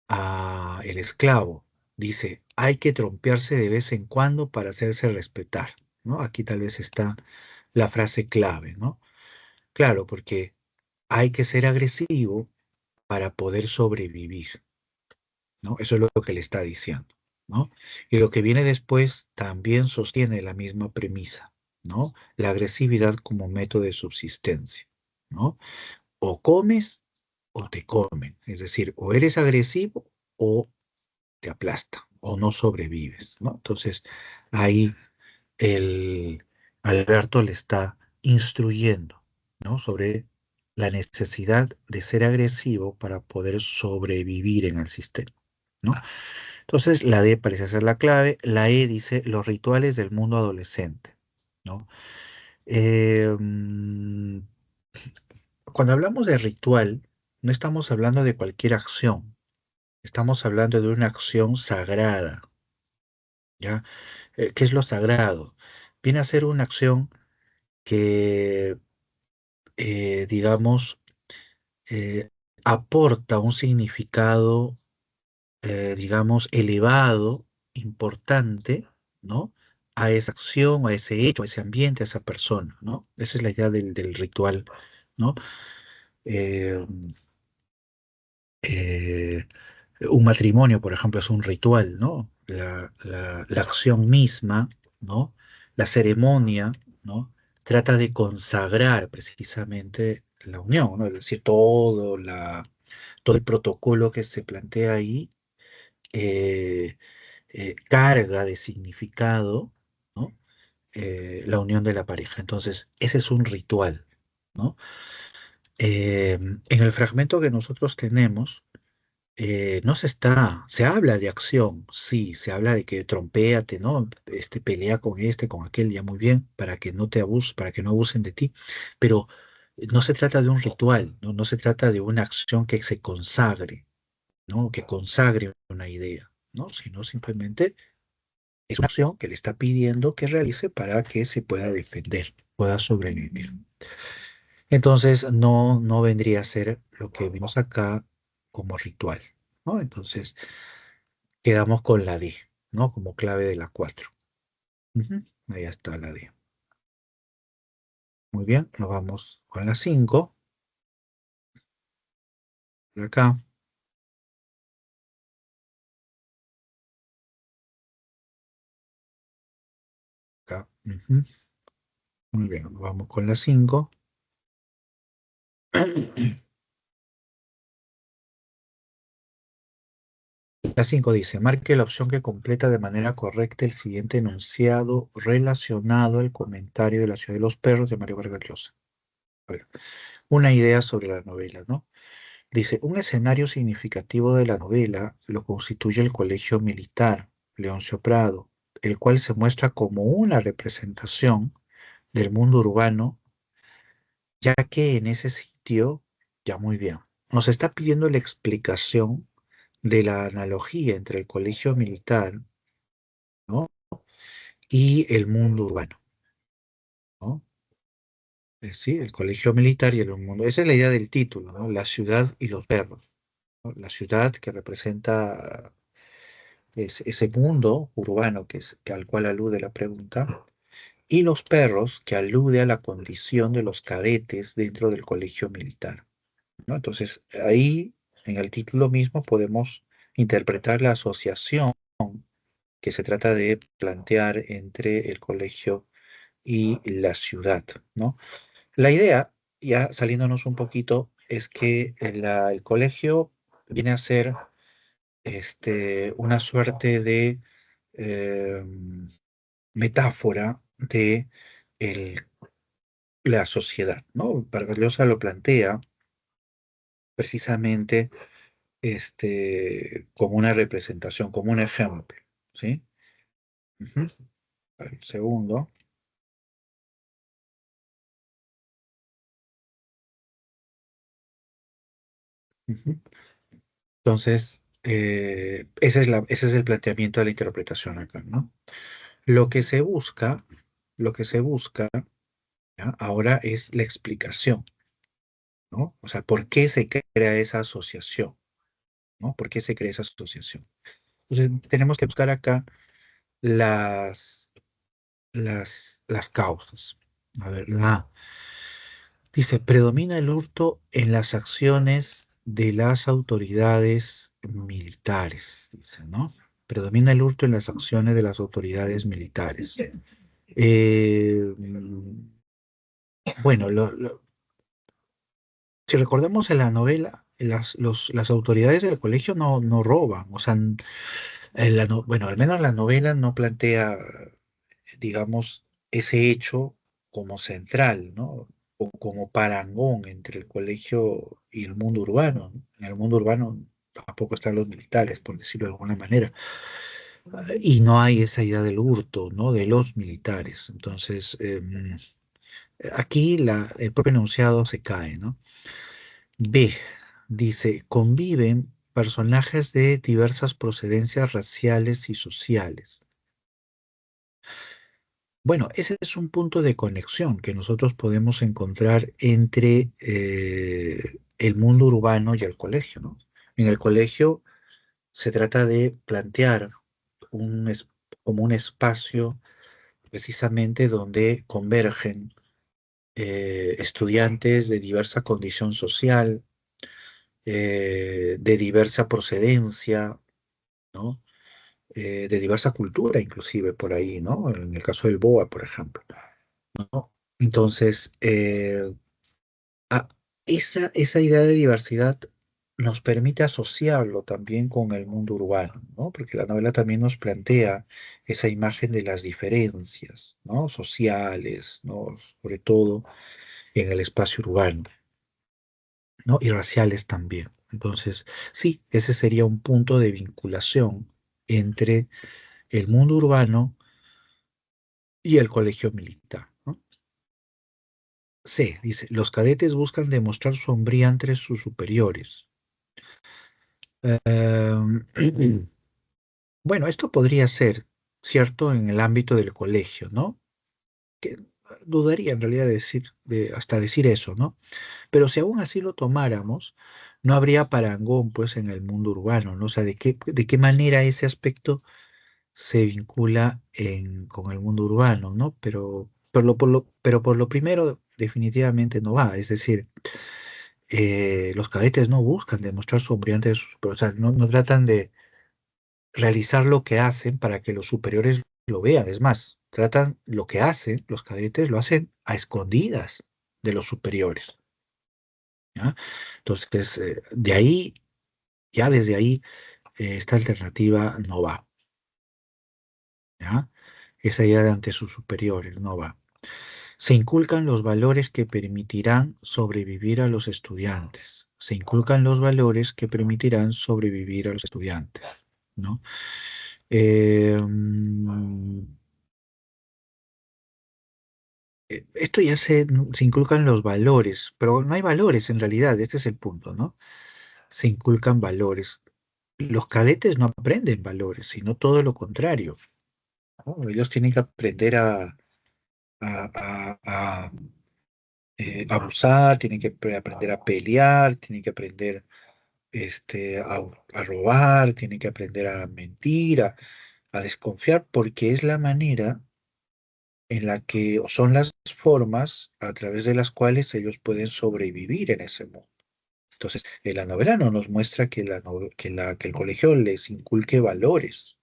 a el esclavo? Dice, hay que trompearse de vez en cuando para hacerse respetar, ¿no? Aquí tal vez está la frase clave, ¿no? Claro, porque hay que ser agresivo para poder sobrevivir, ¿no? Eso es lo que le está diciendo, ¿no? Y lo que viene después también sostiene la misma premisa, ¿no? La agresividad como método de subsistencia, ¿no? O comes o te comen, es decir, o eres agresivo o te aplastan o no sobrevives, ¿no? Entonces, ahí el Alberto le está instruyendo, ¿no? Sobre la necesidad de ser agresivo para poder sobrevivir en el sistema, ¿no? Entonces, la D parece ser la clave. La E dice los rituales del mundo adolescente, ¿no? Mm, Cuando hablamos de ritual, no estamos hablando de cualquier acción, estamos hablando de una acción sagrada, ¿ya? ¿Qué es lo sagrado? Viene a ser una acción que, digamos, eh, aporta un significado, digamos, elevado, importante, ¿no? A esa acción, a ese hecho, a ese ambiente, a esa persona, ¿no? Esa es la idea del ritual, ¿no? Eh, eh, un matrimonio, por ejemplo, es un ritual, ¿no? La acción misma, ¿no? La ceremonia, ¿no? Trata de consagrar precisamente la unión, ¿no? Es decir, todo el protocolo que se plantea ahí eh, carga de significado, ¿no? La unión de la pareja. Entonces, ese es un ritual, ¿no? En el fragmento que nosotros tenemos, no se habla de acción, sí, se habla de que trompéate, ¿no? Pelea con este, con aquel, ya muy bien, para que no te abusen, para que no abusen de ti, pero no se trata de un ritual, ¿no? No se trata de una acción que se consagre, ¿no? Que consagre una idea, ¿no? Sino simplemente es una acción que le está pidiendo que realice para que se pueda defender, pueda sobrevivir. Entonces, no vendría a ser lo que vimos acá como ritual, ¿no? Entonces, quedamos con la D, ¿no? Como clave de la 4. Ujú, ahí está la D. Muy bien, nos vamos con la 5. Por acá, acá. Ujú, muy bien, nos vamos con la 5. La 5 dice, marque la opción que completa de manera correcta el siguiente enunciado relacionado al comentario de la ciudad de los perros de Mario Vargas Llosa. A ver, una idea sobre la novela, ¿no? Dice, un escenario significativo de la novela lo constituye el Colegio Militar Leoncio Prado, el cual se muestra como una representación del mundo urbano, ya que en ese sitio, ya muy bien, nos está pidiendo la explicación de la analogía entre el colegio militar, ¿no? Y el mundo urbano, ¿no? Sí, el colegio militar y el mundo. Esa es la idea del título, ¿no? La ciudad y los perros, ¿no? La ciudad que representa ese mundo urbano que al cual alude la pregunta, y los perros que alude a la condición de los cadetes dentro del colegio militar, ¿no? Entonces, ahí en el título mismo podemos interpretar la asociación que se trata de plantear entre el colegio y la ciudad, ¿no? La idea, ya saliéndonos un poquito, es que el colegio viene a ser una suerte de eh, metáfora de el- la sociedad, ¿no? Vargas Llosa lo plantea precisamente como una representación, como un ejemplo, ¿sí? Ujú. A ver, segundo. Ujú. Entonces, ese es el planteamiento de la interpretación acá, ¿no? Lo que se busca, lo que se busca, ¿ya? Ahora es la explicación, ¿no? O sea, ¿por qué se crea esa asociación? ¿No? ¿Por qué se crea esa asociación? Entonces, tenemos que buscar acá las, las causas. A ver, dice, predomina el hurto en las acciones de las autoridades militares, dice, ¿no? Predomina el hurto en las acciones de las autoridades militares. Bueno, si recordamos en la novela, las autoridades del colegio no roban, o sea, bueno, al menos la novela no plantea, digamos, ese hecho como central, ¿no? O como parangón entre el colegio y el mundo urbano, ¿no? En el mundo urbano tampoco están los militares, por decirlo de alguna manera. Y no hay esa idea del hurto, ¿no? De los militares. Entonces, aquí el propio enunciado se cae, ¿no? B, dice, conviven personajes de diversas procedencias raciales y sociales. Bueno, ese es un punto de conexión que nosotros podemos encontrar entre el mundo urbano y el colegio, ¿no? En el colegio se trata de plantear un, es- como un espacio precisamente donde convergen estudiantes de diversa condición social, de diversa procedencia, ¿no? De diversa cultura inclusive por ahí, ¿no? En el caso del BOA, por ejemplo, ¿no? Entonces, a- esa idea de diversidad nos permite asociarlo también con el mundo urbano, ¿no? Porque la novela también nos plantea esa imagen de las diferencias, ¿no? Sociales, ¿no? Sobre todo en el espacio urbano, ¿no? Y raciales también. Entonces, sí, ese sería un punto de vinculación entre el mundo urbano y el colegio militar, ¿no? C, dice, los cadetes buscan demostrar su hombría entre sus superiores. Em, bueno, esto podría ser cierto en el ámbito del colegio, ¿no? dudaría en realidad hasta decir eso, ¿no? Pero si aún así lo tomáramos, no habría parangón, pues, en el mundo urbano, ¿no? O sea, ¿de qué manera ese aspecto se vincula con el mundo urbano, ¿no? Pero por lo primero, definitivamente no va. Es decir, los cadetes no buscan demostrar su brillante, o sea, no tratan de realizar lo que hacen para que los superiores lo vean. Es más, tratan lo que hacen, los cadetes lo hacen a escondidas de los superiores, ¿ya? Entonces, ya desde ahí, esta alternativa no va, ¿ya? Esa idea de ante sus superiores no va. Se inculcan los valores que permitirán sobrevivir a los estudiantes. Se inculcan los valores que permitirán sobrevivir a los estudiantes, ¿no? Eh, mm, Esto ya se inculcan los valores, pero no hay valores en realidad, este es el punto, ¿no? Se inculcan valores. Los cadetes no aprenden valores, sino todo lo contrario, ¿no? Ellos tienen que aprender a abusar, tienen que aprender a pelear, tienen que aprender a robar, tienen que aprender a mentir, a desconfiar, porque es la manera en la que, o son las formas a través de las cuales ellos pueden sobrevivir en ese mundo. Entonces, la novela no nos muestra que el colegio les inculque valores,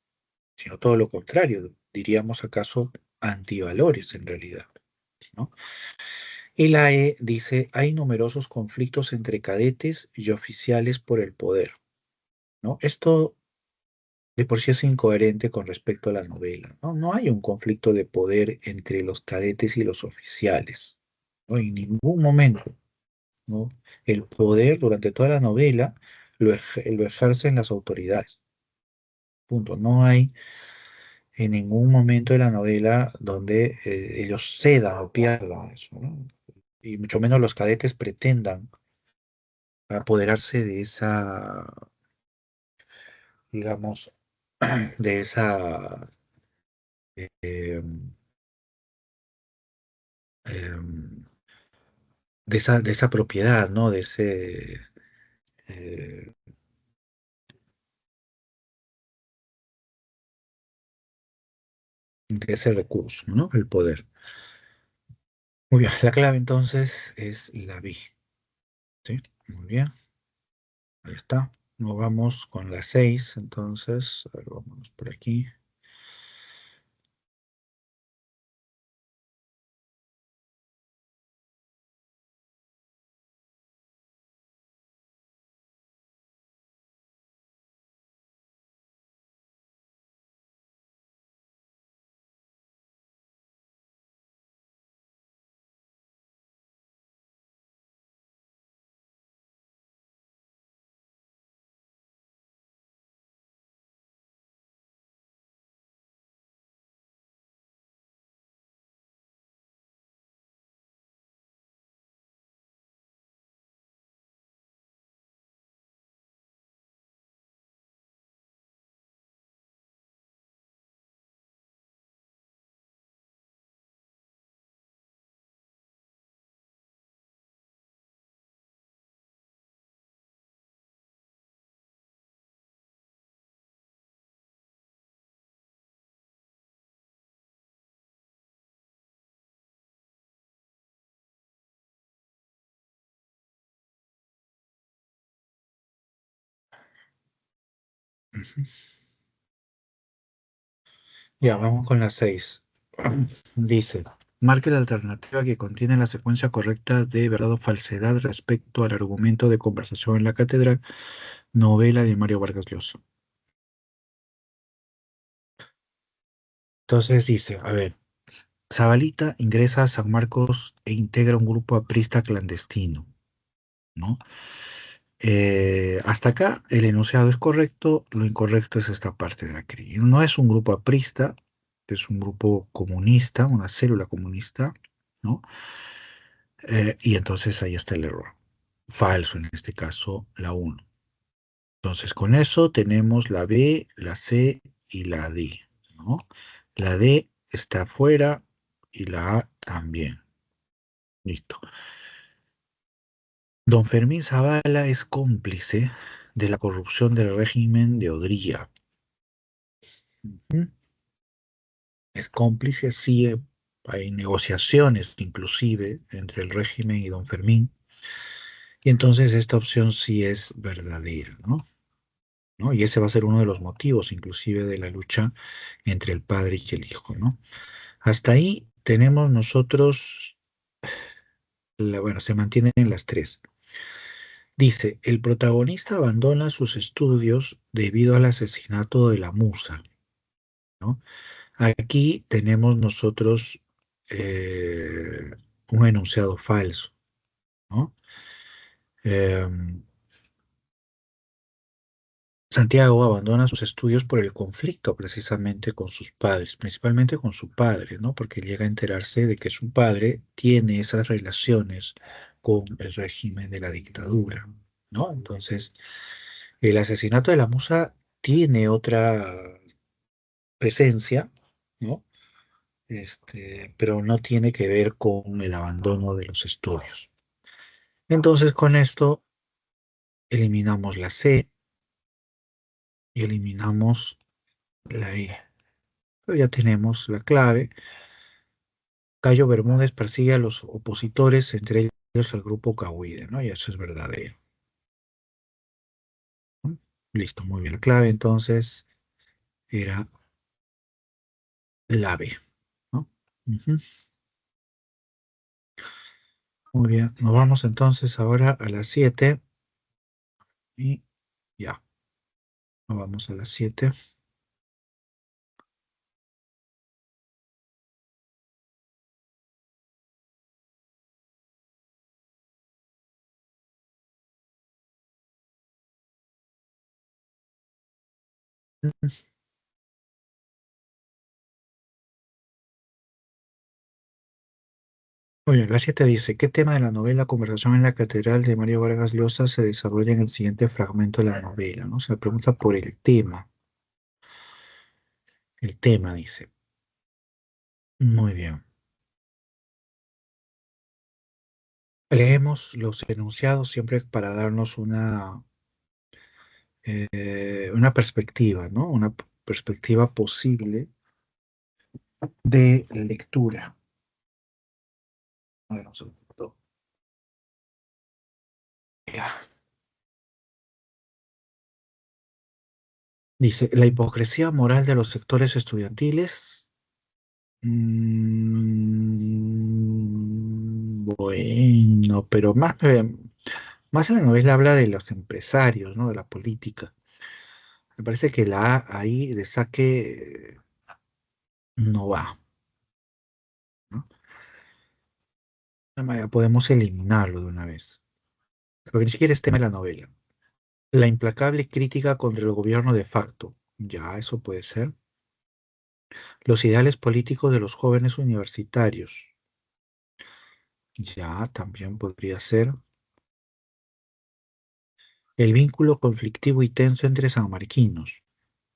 sino todo lo contrario, diríamos acaso antivalores en realidad, ¿no? Y la E dice, hay numerosos conflictos entre cadetes y oficiales por el poder, ¿no? Esto de por sí es incoherente con respecto a la novela, ¿no? No hay un conflicto de poder entre los cadetes y los oficiales, ¿no? En ningún momento, ¿no? El poder durante toda la novela lo ejercen las autoridades. Punto. No hay en ningún momento de la novela donde ellos cedan o pierdan eso, ¿no? Y mucho menos los cadetes pretendan apoderarse de esa, digamos, de esa, eh, em, de esa propiedad, ¿no? Eh, de ese recurso, ¿no? El poder. Muy bien, la clave entonces es la B, ¿sí? Muy bien, ahí está. Nos vamos con la 6, entonces, a ver, vámonos por aquí. Ujú. Ya, vamos con la 6. Dice, marque la alternativa que contiene la secuencia correcta de verdad o falsedad respecto al argumento de conversación en la catedral, novela de Mario Vargas Llosa. Entonces dice, a ver, Zabalita ingresa a San Marcos e integra un grupo aprista clandestino, ¿no? Hasta acá el enunciado es correcto, lo incorrecto es esta parte de aquí. No es un grupo aprista, es un grupo comunista, una célula comunista, ¿no? Y entonces ahí está el error. Falso en este caso, la uno. Entonces con eso tenemos la B, la C y la D, ¿no? La D está afuera, y la A también. Listo. Don Fermín Zavala es cómplice de la corrupción del régimen de Odría. Ujú. Es cómplice, sí, hay negociaciones inclusive entre el régimen y don Fermín, y entonces esta opción sí es verdadera, ¿no? ¿No? Y ese va a ser uno de los motivos inclusive de la lucha entre el padre y el hijo, ¿no? Hasta ahí tenemos nosotros, bueno, se mantienen las tres. Dice, el protagonista abandona sus estudios debido al asesinato de la musa, ¿no? Aquí tenemos nosotros un enunciado falso, ¿no? Em, Santiago abandona sus estudios por el conflicto precisamente con sus padres, principalmente con su padre, ¿no? Porque llega a enterarse de que su padre tiene esas relaciones con el régimen de la dictadura, ¿no? Entonces, el asesinato de la musa tiene otra presencia, ¿no? Pero no tiene que ver con el abandono de los estudios. Entonces, con esto eliminamos la C y eliminamos la E. Pero ya tenemos la clave. Cayo Bermúdez persigue a los opositores, entre ellos al grupo Cahuide, ¿no? Y eso es verdadero, ¿no? Listo, muy bien. La clave entonces era la B, ¿no? Ujú. Muy bien, nos vamos entonces ahora a las 7 y ya, nos vamos a las 7. Muy bien, la 7 dice, ¿qué tema de la novela Conversación en la Catedral de Mario Vargas Llosa se desarrolla en el siguiente fragmento de la novela? ¿No? Se pregunta por el tema. El tema dice. Muy bien. Leemos los enunciados siempre para darnos una perspectiva, ¿no? Una perspectiva posible de lectura. A ver, un segundo. Ya. Dice, la hipocresía moral de los sectores estudiantiles. Bueno, pero más en la novela habla de los empresarios, ¿no? De la política. Me parece que la A ahí de saque no va, ¿no? Podemos eliminarlo de una vez. Porque ni siquiera es tema de la novela. La implacable crítica contra el gobierno de facto. Ya, eso puede ser. Los ideales políticos de los jóvenes universitarios. Ya, también podría ser. El vínculo conflictivo y tenso entre sanmarquinos.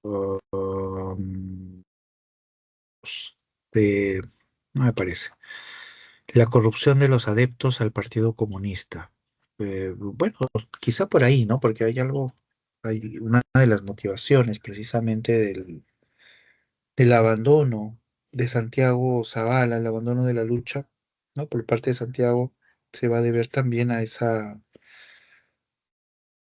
Um, este, no me parece. La corrupción de los adeptos al Partido Comunista. Bueno, quizá por ahí, ¿no? Porque hay una de las motivaciones precisamente del abandono de Santiago Zavala, el abandono de la lucha, ¿no? Por parte de Santiago se va a deber también a esa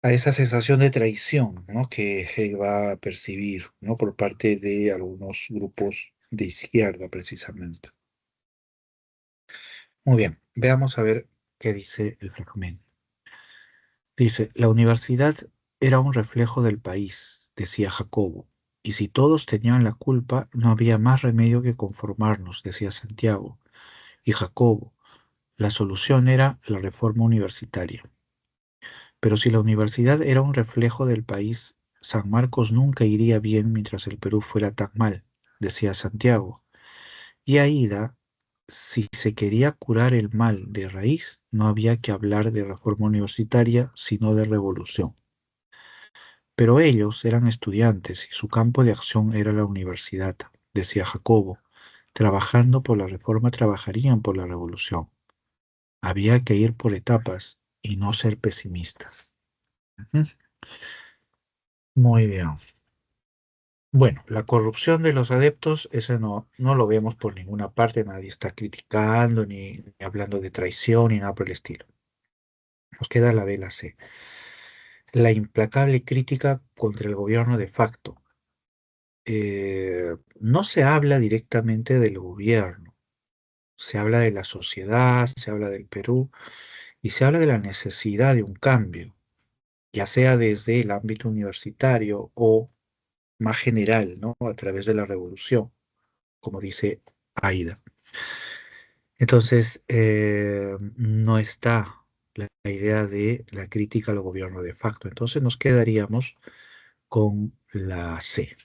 sensación de traición, ¿no? Que va a percibir, ¿no? Por parte de algunos grupos de izquierda, precisamente. Muy bien, veamos a ver qué dice el fragmento. Dice, la universidad era un reflejo del país, decía Jacobo, y si todos tenían la culpa, no había más remedio que conformarnos, decía Santiago. Y Jacobo, la solución era la reforma universitaria. Pero si la universidad era un reflejo del país, San Marcos nunca iría bien mientras el Perú fuera tan mal, decía Santiago. Y Aída, si se quería curar el mal de raíz, no había que hablar de reforma universitaria, sino de revolución. Pero ellos eran estudiantes y su campo de acción era la universidad, decía Jacobo. trabajando por la reforma trabajarían por la revolución. Había que ir por etapas y no ser pesimistas. Ujú. Muy bien. Bueno, la corrupción de los adeptos, ese no lo vemos por ninguna parte, nadie está criticando ni hablando de traición ni nada por el estilo. Nos queda la B, la C. La implacable crítica contra el gobierno de facto. No se habla directamente del gobierno, se habla de la sociedad, se habla del Perú y se habla de la necesidad de un cambio, ya sea desde el ámbito universitario o más general, ¿no? A través de la revolución, como dice Aida. Entonces, no está la idea de la crítica al gobierno de facto. Entonces nos quedaríamos con la C,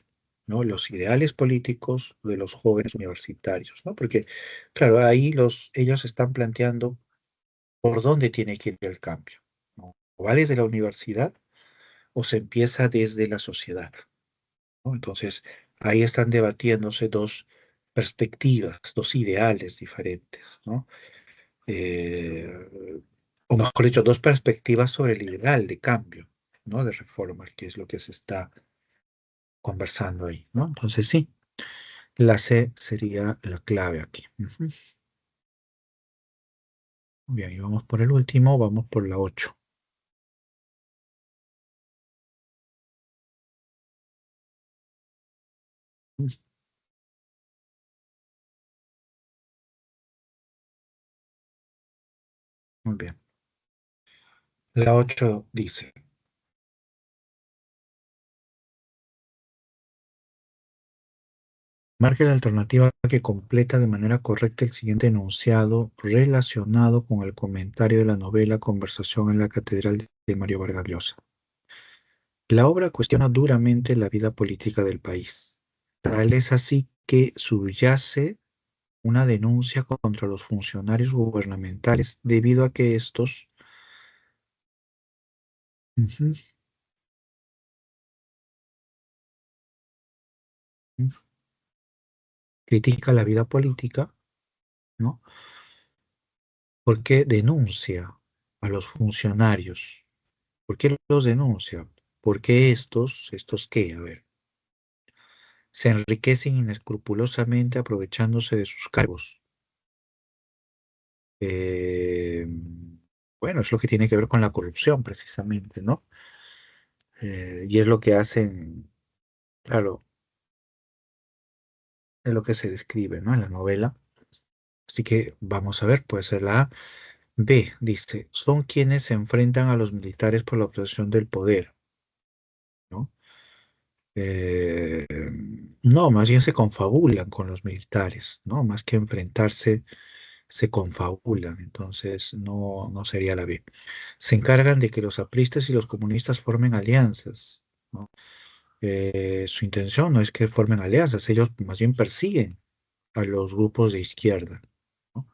¿no? Los ideales políticos de los jóvenes universitarios, ¿no? Porque, claro, ahí ellos están planteando por dónde tiene que ir el cambio, ¿no? O va desde la universidad o se empieza desde la sociedad, ¿no? Entonces, ahí están debatiéndose dos perspectivas, dos ideales diferentes, ¿no? O mejor dicho, dos perspectivas sobre el ideal de cambio, ¿no? De reforma, que es lo que se está conversando ahí, ¿no? Entonces, sí. La C sería la clave aquí. Ujú. Muy bien, y vamos por el último, vamos por la 8. Muy bien. La 8 dice, marque la alternativa que completa de manera correcta el siguiente enunciado relacionado con el comentario de la novela Conversación en la Catedral de Mario Vargas Llosa. La obra cuestiona duramente la vida política del país. Tal es así que subyace una denuncia contra los funcionarios gubernamentales debido a que estos ujú, critica la vida política, ¿no? Porque denuncia a los funcionarios. ¿Por qué los denuncia? Porque ¿estos qué? A ver, se enriquecen inescrupulosamente aprovechándose de sus cargos. Eh, bueno, es lo que tiene que ver con la corrupción, precisamente, ¿no? Y es lo que hacen, claro, es lo que se describe, ¿no? En la novela. Así que vamos a ver, puede ser la A. B, dice, son quienes se enfrentan a los militares por la obtención del poder, ¿no? Eh, no, más bien se confabulan con los militares, ¿no? Más que enfrentarse, se confabulan, entonces no sería la B. Se encargan de que los apristas y los comunistas formen alianzas, ¿no? Su intención no es que formen alianzas, ellos más bien persiguen a los grupos de izquierda, ¿no?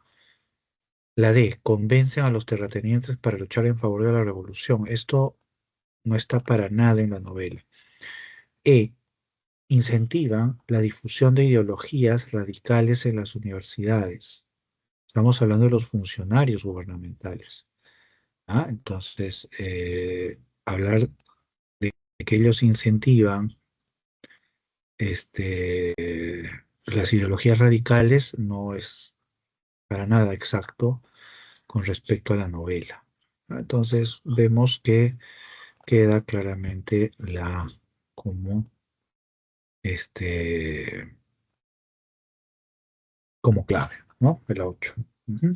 La D, convencen a los terratenientes para luchar en favor de la revolución. Esto no está para nada en la novela. E, incentivan la difusión de ideologías radicales en las universidades. Estamos hablando de los funcionarios gubernamentales. ¿Ah? Entonces, hablar de que ellos incentivan este, las ideologías radicales no es para nada exacto con respecto a la novela. ¿No? Entonces, vemos que queda claramente la como este como clave, ¿no? De la 8. Ujú.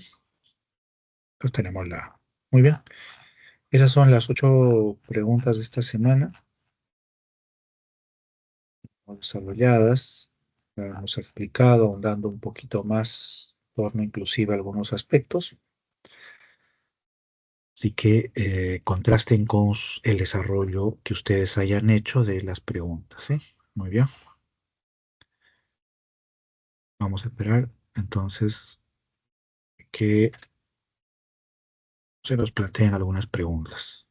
Pues tenemos la. Muy bien. Esas son las 8 preguntas de esta semana desarrolladas. Hemos explicado, ahondando un poquito más, de forma inclusive algunos aspectos. Así que contrasten con el desarrollo que ustedes hayan hecho de las preguntas, ¿sí? Muy bien. Vamos a esperar entonces que se nos planteen algunas preguntas.